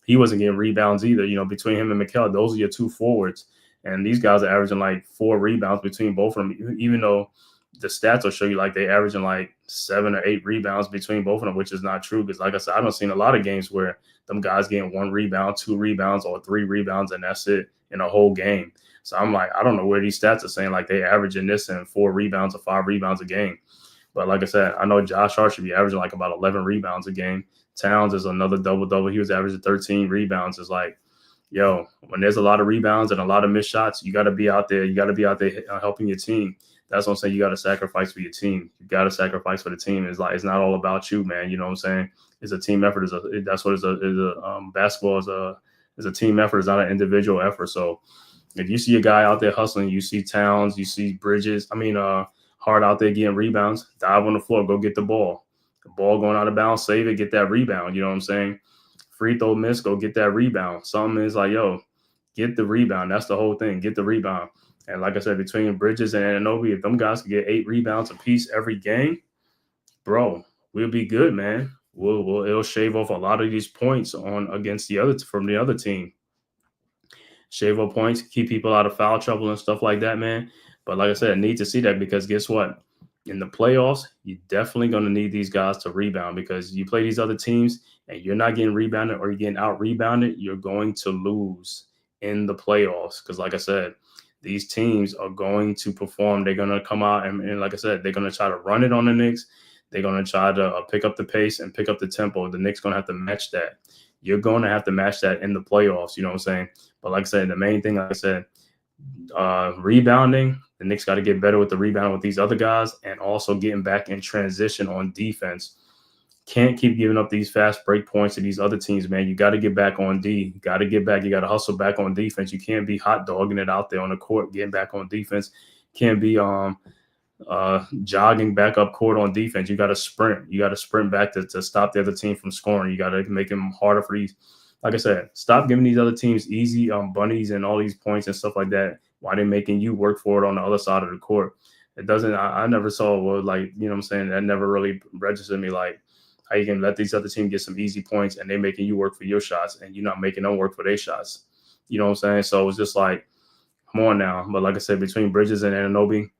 Speaker 4: he wasn't getting rebounds either. You know, between him and Mikal, those are your two forwards. And these guys are averaging like 4 rebounds between both of them, even though the stats will show you like they averaging like 7 or 8 rebounds between both of them, which is not true. Because like I said, I don't seen a lot of games where them guys getting 1 rebound, 2 rebounds, or 3 rebounds, and that's it in a whole game. So I'm like, I don't know where these stats are saying like they averaging this and 4 rebounds or 5 rebounds a game. But like I said, I know Josh Hart should be averaging like about 11 rebounds a game. Towns is another double-double. He was averaging 13 rebounds. It's like, yo, when there's a lot of rebounds and a lot of missed shots, you got to be out there. You got to be out there helping your team. That's what I'm saying. You got to sacrifice for your team. You got to sacrifice for the team. It's like, it's not all about you, man. You know what I'm saying? It's a team effort. That's what basketball is a team effort. It's not an individual effort. So if you see a guy out there hustling, you see Towns, you see Hart out there getting rebounds, dive on the floor, go get the ball. The ball going out of bounds, save it, get that rebound. You know what I'm saying? free throw miss, go get that rebound. Something is like, yo, get the rebound. That's the whole thing. Get the rebound. And like I said, between Bridges and Anunoby, if them guys could get 8 rebounds apiece every game, bro, we'll be good, man. It'll shave off a lot of these points against from the other team. Shave off points, keep people out of foul trouble and stuff like that, man. But like I said, I need to see that because guess what? In the playoffs, you're definitely going to need these guys to rebound because you play these other teams and you're not getting rebounded or you're getting out rebounded, you're going to lose in the playoffs. Because like I said, these teams are going to perform. They're going to come out and like I said, they're going to try to run it on the Knicks. They're going to try to pick up the pace and pick up the tempo. The Knicks going to have to match that. You're going to have to match that in the playoffs. You know what I'm saying? But like I said, the main thing, like I said, rebounding, the Knicks got to get better with the rebound with these other guys and also getting back in transition on defense. Can't keep giving up these fast break points to these other teams, man. You got to get back on D. You got to get back. You got to hustle back on defense. You can't be hot dogging it out there on the court, getting back on defense. Can't be jogging back up court on defense. You got to sprint. You got to sprint back to stop the other team from scoring. You got to make them harder for these. Like I said, stop giving these other teams easy bunnies and all these points and stuff like that. Why they're making you work for it on the other side of the court. It doesn't. I never saw like, you know what I'm saying. That never really registered me like how you can let these other teams get some easy points and they're making you work for your shots and you're not making them work for their shots. You know what I'm saying? So it's just like, come on now. But like I said, between Bridges and Anunoby,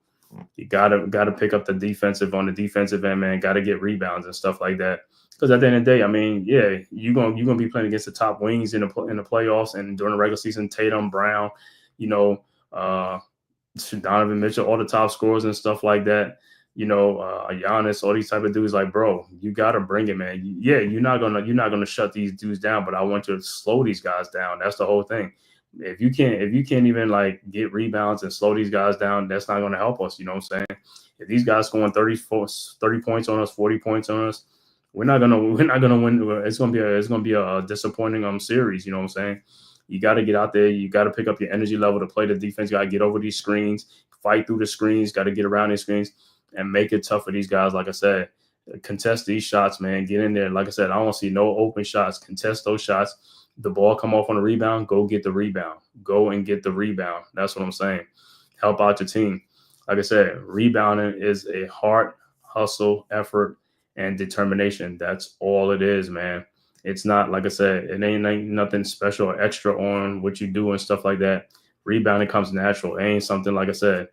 Speaker 4: you gotta pick up the defensive on the defensive end, man. Got to get rebounds and stuff like that. Because at the end of the day, I mean, yeah, you're gonna be playing against the top wings in the playoffs and during the regular season. Tatum, Brown, you know, Donovan Mitchell, all the top scorers and stuff like that. You know, Giannis, all these type of dudes. Like, bro, you gotta bring it, man. Yeah, you're not gonna shut these dudes down, but I want you to slow these guys down. That's the whole thing. If you can't even like get rebounds and slow these guys down, that's not gonna help us. You know what I'm saying? If these guys scoring 30 points on us, 40 points on us, we're not gonna win. It's gonna be a disappointing series. You know what I'm saying? You got to get out there. You got to pick up your energy level to play the defense. You got to get over these screens, fight through the screens. Got to get around these screens and make it tough for these guys. Like I said, contest these shots, man. Get in there. Like I said, I don't see no open shots. Contest those shots. The ball come off on a rebound. Go get the rebound. Go and get the rebound. That's what I'm saying. Help out your team. Like I said, rebounding is a heart, hustle, effort, and determination. That's all it is, man. It's not, like I said, it ain't nothing special or extra on what you do and stuff like that. Rebounding comes natural. It ain't something, like I said,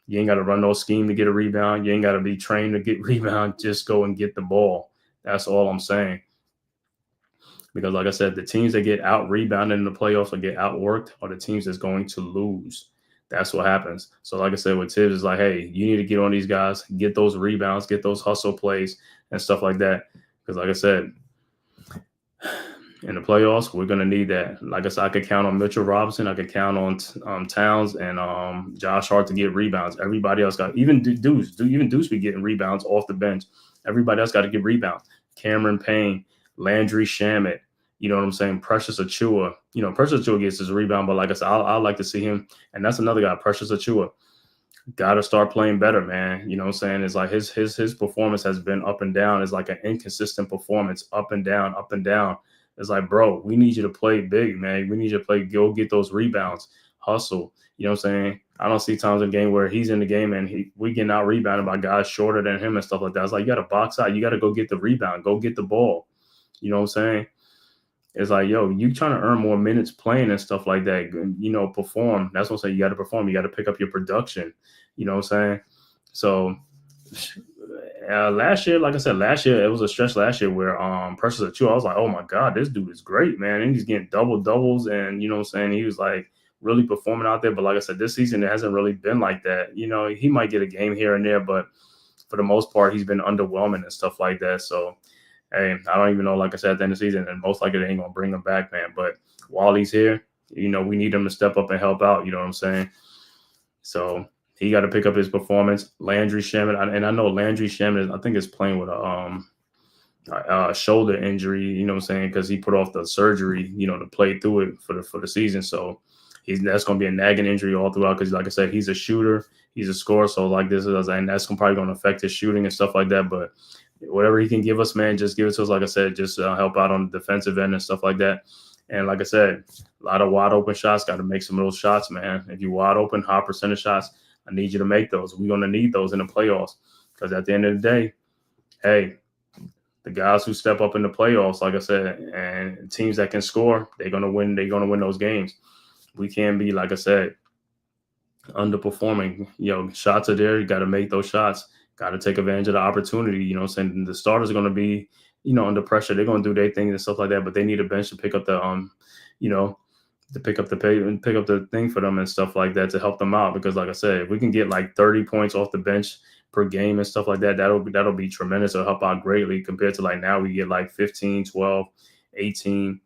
Speaker 4: you ain't got to run no scheme to get a rebound. You ain't got to be trained to get rebound. Just go and get the ball. That's all I'm saying. Because, like I said, the teams that get out-rebounded in the playoffs or get outworked are the teams that's going to lose. That's what happens. So, like I said, with Tibbs, it's like, hey, you need to get on these guys, get those rebounds, get those hustle plays and stuff like that. Because, like I said, in the playoffs, we're going to need that. Like I said, I could count on Mitchell Robinson. I could count on Towns and Josh Hart to get rebounds. Everybody else got – even Deuce be getting rebounds off the bench. Everybody else got to get rebounds. Cameron Payne, Landry Shamet, you know what I'm saying? Precious Achiuwa. You know, Precious Achiuwa gets his rebound, but like I said, I like to see him. And that's another guy, Precious Achiuwa. Got to start playing better, man. You know what I'm saying? It's like his performance has been up and down. It's like an inconsistent performance, up and down, up and down. It's like, bro, we need you to play big, man. We need you to go get those rebounds, hustle. You know what I'm saying? I don't see times in the game where he's in the game and we getting out rebounded by guys shorter than him and stuff like that. It's like, you got to box out. You got to go get the rebound. Go get the ball. You know what I'm saying? It's like, yo, you trying to earn more minutes playing and stuff like that. You know, perform. That's what I'm saying. You got to perform. You got to pick up your production. You know what I'm saying? So last year, like I said, it was a stretch last year where Precious Achiuwa, I was like, oh my God, this dude is great, man. And he's getting doubles, and you know what I'm saying? He was like really performing out there. But like I said, this season it hasn't really been like that. You know, he might get a game here and there, but for the most part, he's been underwhelming and stuff like that. So hey, I don't even know, like I said, at the end of the season, and most likely they ain't gonna bring him back, man. But while he's here, you know, we need him to step up and help out, you know what I'm saying? So he got to pick up his performance. Landry Shamet, and I know Landry Shamet, I think, is playing with a shoulder injury, you know what I'm saying, because he put off the surgery, you know, to play through it for the season. So that's going to be a nagging injury all throughout because, like I said, he's a shooter, he's a scorer. So like this is, and that's probably going to affect his shooting and stuff like that. But whatever he can give us, man, just give it to us. Like I said, just help out on the defensive end and stuff like that. And like I said, a lot of wide open shots. Got to make some of those shots, man. If you're wide open, high percentage shots, I need you to make those. We're going to need those in the playoffs because at the end of the day, hey, the guys who step up in the playoffs, like I said, and teams that can score, they're going to win. They're going to win those games. We can't be, like I said, underperforming. Shots are there. You got to make those shots. Got to take advantage of the opportunity. You know what I'm saying? The starters are going to be, under pressure. They're going to do their thing and stuff like that, but they need a bench to pick up the, to pick up the pay and pick up the thing for them and stuff like that to help them out. Because like I said, if we can get like 30 points off the bench per game and stuff like that, that'll be tremendous. It'll help out greatly compared to like now we get like 15, 12, 18,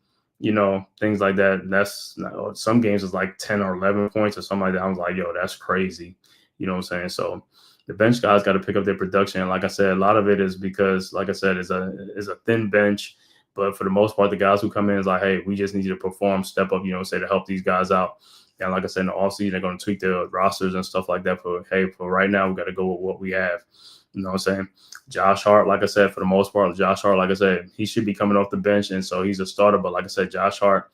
Speaker 4: things like that. That's some games is like 10 or 11 points or something like that. I was like, yo, that's crazy. You know what I'm saying? So the bench guys got to pick up their production. And like I said, a lot of it is because, like I said, is a thin bench. But for the most part, the guys who come in is like, hey, we just need you to perform, step up, say to help these guys out. And like I said, in the offseason, they're going to tweak their rosters and stuff like that. For right now, we got to go with what we have. You know what I'm saying? Josh Hart, like I said, for the most part, like I said, he should be coming off the bench. And so he's a starter. But like I said, Josh Hart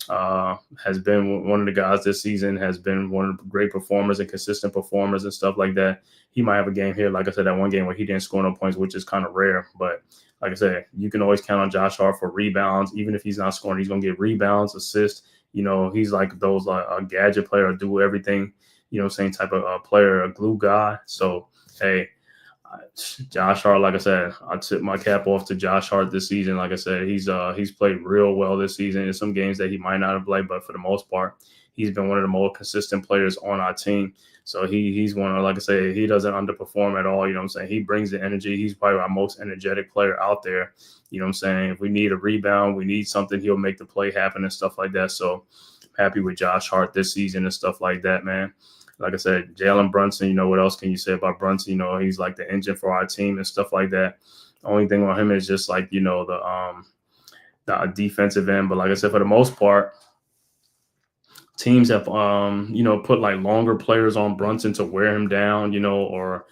Speaker 4: has been one of the guys this season, has been one of the great performers and consistent performers and stuff like that. He might have a game here, like I said, that one game where he didn't score no points, which is kind of rare. But like I said, you can always count on Josh Hart for rebounds. Even if he's not scoring, he's going to get rebounds, assists. He's like those a gadget player, do everything, same type of player, a glue guy. So, hey, Josh Hart, like I said, I tip my cap off to Josh Hart this season. Like I said, he's played real well this season. There's some games that he might not have played, but for the most part, he's been one of the more consistent players on our team. So he's one of, like I say, he doesn't underperform at all. You know what I'm saying? He brings the energy. He's probably our most energetic player out there. You know what I'm saying? If we need a rebound, we need something, he'll make the play happen and stuff like that. So I'm happy with Josh Hart this season and stuff like that, man. Like I said, Jalen Brunson, what else can you say about Brunson? He's like the engine for our team and stuff like that. The only thing on him is just like, the defensive end. But like I said, for the most part, teams have, put like longer players on Brunson to wear him down, or,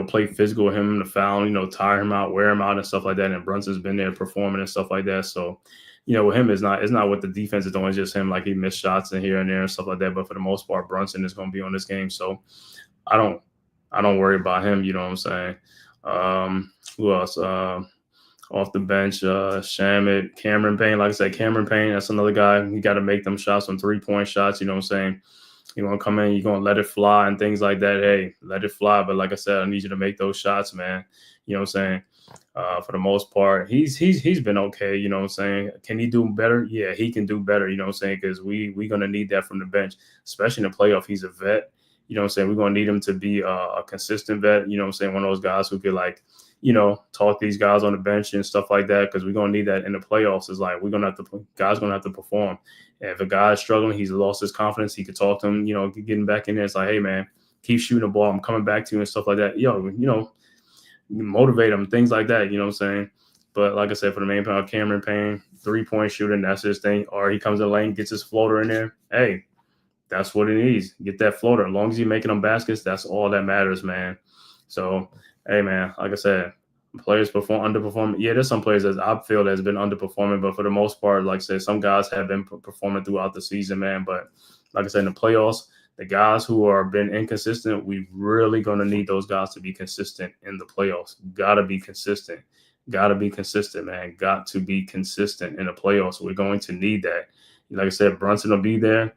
Speaker 4: play physical with him in the foul, tire him out, wear him out and stuff like that. And Brunson's been there performing and stuff like that. So, with him, it's not what the defense is doing. It's just him, like he missed shots in here and there and stuff like that. But for the most part, Brunson is going to be on this game. So I don't worry about him. You know what I'm saying? Who else? Off the bench, Shamit, Cameron Payne. Like I said, Cameron Payne, that's another guy. You got to make them shots, some 3-point shots. You know what I'm saying? You're going to come in, you're going to let it fly and things like that. Hey, let it fly. But like I said, I need you to make those shots, man. You know what I'm saying? For the most part, he's been okay. You know what I'm saying? Can he do better? Yeah, he can do better. You know what I'm saying? Because we're going to need that from the bench, especially in the playoff. He's a vet. You know what I'm saying? We're going to need him to be a consistent vet. You know what I'm saying? One of those guys who could like, talk these guys on the bench and stuff like that, because we're going to need that in the playoffs. Is like, guys going to have to perform. And if a guy's struggling, he's lost his confidence, he could talk to him, getting back in there. It's like, hey, man, keep shooting the ball. I'm coming back to you and stuff like that. Motivate him, things like that. You know what I'm saying? But like I said, for the main point, Cameron Payne, 3-point shooting, that's his thing. Or he comes in the lane, gets his floater in there. Hey, that's what he needs. Get that floater. As long as you're making them baskets, that's all that matters, man. So, hey, man, like I said, players underperforming. Yeah, there's some players that I feel that's been underperforming, but for the most part, like I said, some guys have been performing throughout the season, man. But like I said, in the playoffs, the guys who are been inconsistent, we really going to need those guys to be consistent in the playoffs. Got to be consistent. Got to be consistent, man. Got to be consistent in the playoffs. We're going to need that. Like I said, Brunson will be there.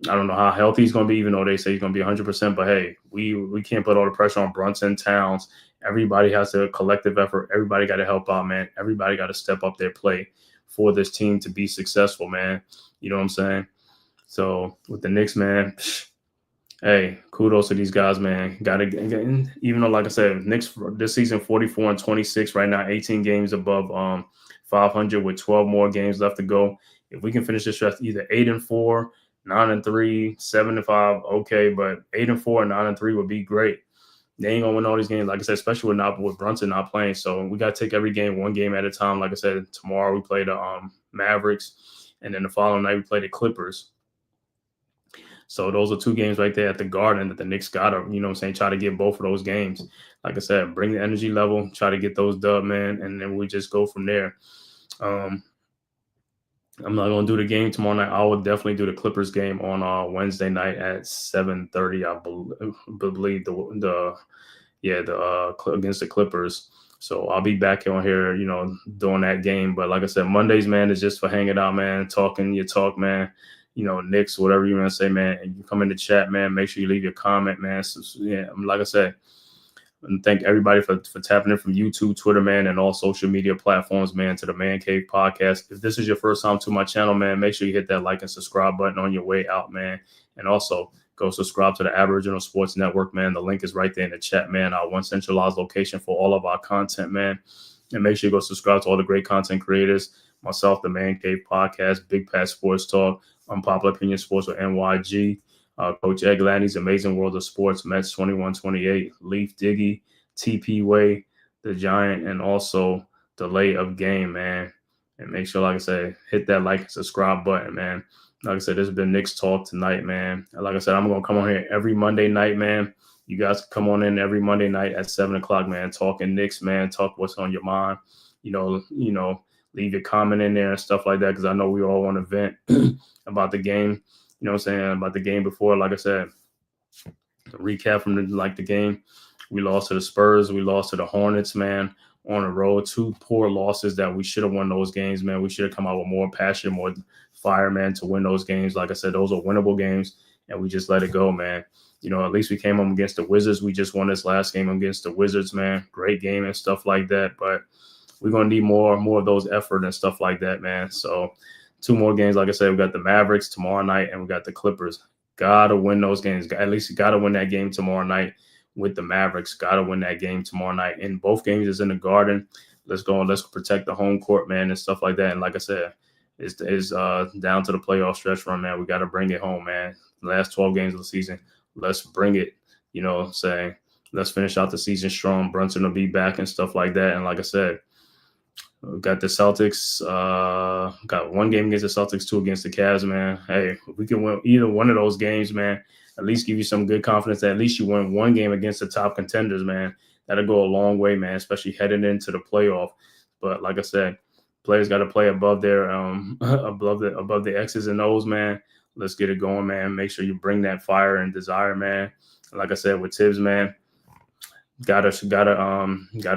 Speaker 4: I don't know how healthy he's going to be, even though they say he's going to be 100%. But, hey, we can't put all the pressure on Brunson, Towns. Everybody has a collective effort. Everybody got to help out, man. Everybody got to step up their play for this team to be successful, man. You know what I'm saying? So, with the Knicks, man, hey, kudos to these guys, man. Even though, like I said, Knicks this season 44-26 right now, 18 games above 500 with 12 more games left to go. If we can finish this stretch either 8-4, 9-3, 7-5, okay, but 8-4 and 9-3 would be great. They ain't gonna win all these games, like I said, especially with Brunson not playing. So we gotta take every game one game at a time. Like I said, tomorrow we play the Mavericks, and then the following night we play the Clippers. So those are 2 games right there at the Garden that the Knicks gotta, try to get both of those games. Like I said, bring the energy level, try to get those dub, man, and then we just go from there. I'm not gonna do the game tomorrow night. I will definitely do the Clippers game on Wednesday night at 7:30. I believe against the Clippers. So I'll be back on here, doing that game. But like I said, Mondays, man, is just for hanging out, man, talking your talk, man. Knicks, whatever you want to say, man. And you come in the chat, man. Make sure you leave your comment, man. So, yeah, like I said. And thank everybody for tapping in from YouTube, Twitter, man, and all social media platforms, man, to the Man Cave podcast. If this is your first time to my channel, man, make sure you hit that like and subscribe button on your way out, man. And also go subscribe to the Aboriginal Sports Network, man. The link is right there in the chat, man. Our one centralized location for all of our content, man. And make sure you go subscribe to all the great content creators. Myself, the Man Cave podcast, Big Pat Sports Talk, Unpopular Opinion Sports with NYG. Coach Ed Gladney's Amazing World of Sports, Mets 2128, Leaf Diggy, TP Way, The Giant, and also Delay of Game, man. And make sure, like I said, hit that like and subscribe button, man. Like I said, this has been Knicks Talk tonight, man. Like I said, I'm going to come on here every Monday night, man. You guys can come on in every Monday night at 7 o'clock, man. Talking Knicks, man. Talk what's on your mind. Leave your comment in there and stuff like that because I know we all want to vent about the game. You know what I'm saying, about the game before. Like I said, recap from the game. We lost to the Spurs. We lost to the Hornets, man, on the road. 2 poor losses that we should have won those games, man. We should have come out with more passion, more fire, man, to win those games. Like I said, those are winnable games, and we just let it go, man. At least we came up against the Wizards. We just won this last game against the Wizards, man. Great game and stuff like that. But we're going to need more of those effort and stuff like that, man. So 2 more games. Like I said, we got the Mavericks tomorrow night and we got the Clippers. Got to win those games. At least you got to win that game tomorrow night with the Mavericks. Got to win that game tomorrow night. And both games is in the Garden. Let's go and let's protect the home court, man, and stuff like that. And like I said, it's down to the playoff stretch run, man. We got to bring it home, man. The last 12 games of the season, let's bring it, saying let's finish out the season strong. Brunson will be back and stuff like that. And like I said, we got the Celtics, got 1 game against the Celtics, 2 against the Cavs, man. Hey, if we can win either one of those games, man, at least give you some good confidence that at least you win 1 game against the top contenders, man. That'll go a long way, man, especially heading into the playoff. But like I said, players got to play above their above the X's and O's, man. Let's get it going, man. Make sure you bring that fire and desire, man. Like I said, with Tibbs, man. Gotta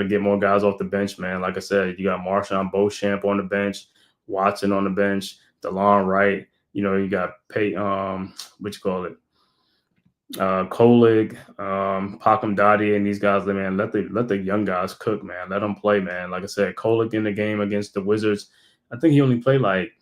Speaker 4: get more guys off the bench, man. Like I said, you got Marshawn Beauchamp on the bench, Watson on the bench, DeLon Wright. You got Kolig, Pakum Dadi, and these guys, man. Let the young guys cook, man. Let them play, man. Like I said, Kolig in the game against the Wizards, I think he only played like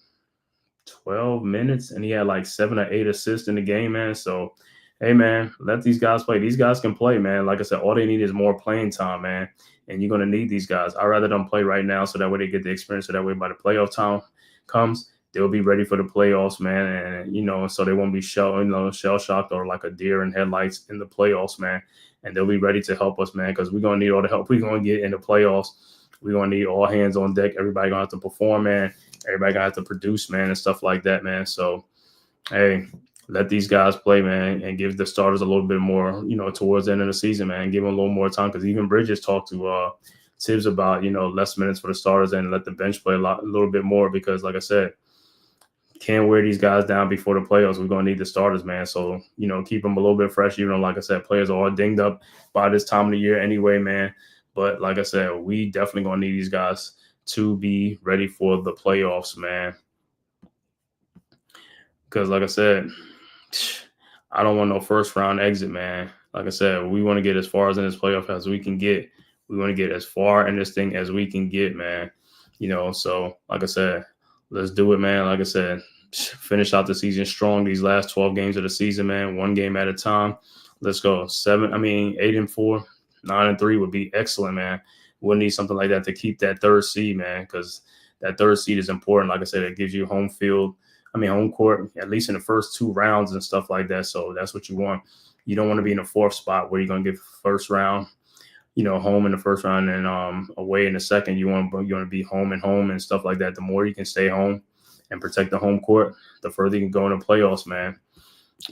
Speaker 4: 12 minutes, and he had like 7 or 8 assists in the game, man. So hey, man, let these guys play. These guys can play, man. Like I said, all they need is more playing time, man. And you're going to need these guys. I'd rather them play right now so that way they get the experience. So that way by the playoff time comes, they'll be ready for the playoffs, man. And, so they won't be shell-shocked or like a deer in headlights in the playoffs, man. And they'll be ready to help us, man, because we're going to need all the help we're going to get in the playoffs. We're going to need all hands on deck. Everybody going to have to perform, man. Everybody going to have to produce, man, and stuff like that, man. So, hey, let these guys play, man, and give the starters a little bit more, towards the end of the season, man. Give them a little more time because even Bridges talked to Tibbs about, less minutes for the starters and let the bench play a little bit more because, like I said, can't wear these guys down before the playoffs. We're going to need the starters, man. So, keep them a little bit fresh. Even though, like I said, players are all dinged up by this time of the year anyway, man. But like I said, we definitely going to need these guys to be ready for the playoffs, man. Because, like I said, I don't want no first round exit, man. Like I said, we want to get as far as in this playoff as we can get. We want to get as far in this thing as we can get, man. So like I said, let's do it, man. Like I said, finish out the season strong. These last 12 games of the season, man, 1 game at a time. Let's go. 8-4, 9-3 would be excellent, man. We'll need something like that to keep that 3rd seed, man, because that 3rd seed is important. Like I said, it gives you home court, at least in the first 2 rounds and stuff like that. So that's what you want. You don't want to be in the 4th spot where you're going to get first round, home in the 1st round and away in the 2nd. You want to be home and stuff like that. The more you can stay home and protect the home court, the further you can go in the playoffs, man.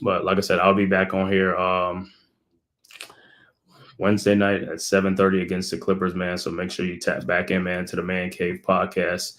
Speaker 4: But like I said, I'll be back on here Wednesday night at 7:30 against the Clippers, man. So make sure you tap back in, man, to the Man Cave podcast.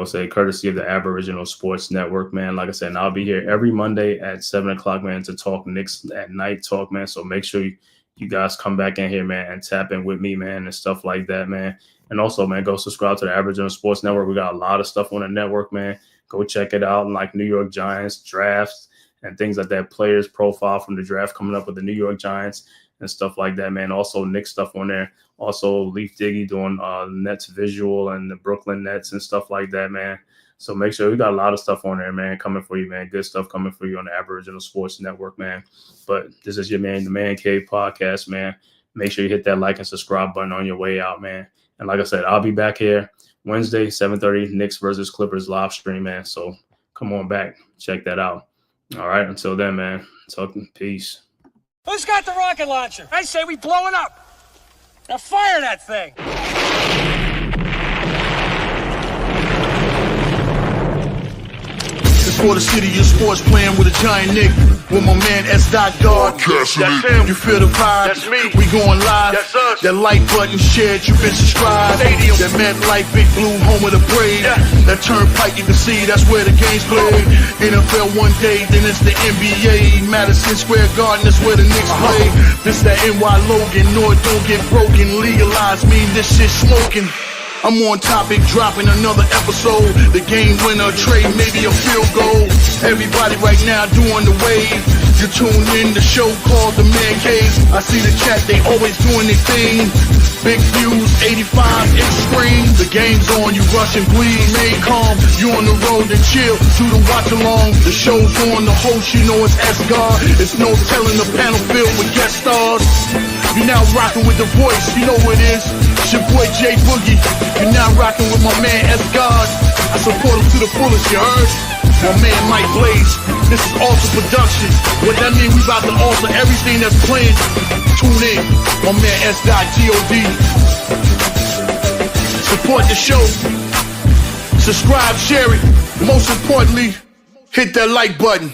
Speaker 4: Say courtesy of the Aboriginal Sports Network, man. Like I said, and I'll be here every Monday at 7 o'clock, man, to talk Knicks at night talk, man. So make sure you guys come back in here, man, and tap in with me, man, and stuff like that, man. And also, man, go subscribe to the Aboriginal Sports Network. We got a lot of stuff on the network, man. Go check it out, like New York Giants drafts and things like that, players profile from the draft coming up with the New York Giants and stuff like that, man. Also, Knicks stuff on there. Also, Leaf Diggy doing Nets visual and the Brooklyn Nets and stuff like that, man. So make sure we got a lot of stuff on there, man, coming for you, man. Good stuff coming for you on the Aboriginal Sports Network, man. But this is your man, the Man Cave podcast, man. Make sure you hit that like and subscribe button on your way out, man. And like I said, I'll be back here Wednesday, 7:30, Knicks versus Clippers live stream, man. So come on back. Check that out. All right. Until then, man. Talking. Peace.
Speaker 1: Who's got the rocket launcher? I say we blow it up. Now fire that thing.
Speaker 2: It's for the city of sports, playing with a giant Nick. With my man S. God.
Speaker 3: That's him.
Speaker 2: You feel the vibe?
Speaker 3: That's me.
Speaker 2: We going live.
Speaker 3: That's us.
Speaker 2: That like button shared, you been subscribed.
Speaker 3: Stadium.
Speaker 2: That MetLife Big Blue, home of the Braves.
Speaker 3: Yeah.
Speaker 2: That turnpike, you can see that's where the game's played. NFL one day, then it's the NBA. Madison Square Garden, that's where the Knicks play. This that NY Logan, North don't get broken. Legalize, mean this shit smoking. I'm on topic, dropping another episode. The game winner, trade, maybe a field goal. Everybody right now doing the wave. You tune in, the show called The Man-Cave. I see the chat, they always doing their thing. Big views, 85 inch screen. The game's on, you rush and bleed. Stay calm, you on the road and chill. Do the watch along. The show's on, the host, you know it's S-God. It's no telling, the panel filled with guest stars. You now rocking with the voice, you know what it is. It's your boy J Boogie. You're now rocking with my man S-God. I support him to the fullest, you heard? My man Mike Blaze. This is Alter Production. What that mean, we about to alter everything that's playing. Tune in. My man S-God G-O-D. Support the show. Subscribe, share it. Most importantly, hit that like button.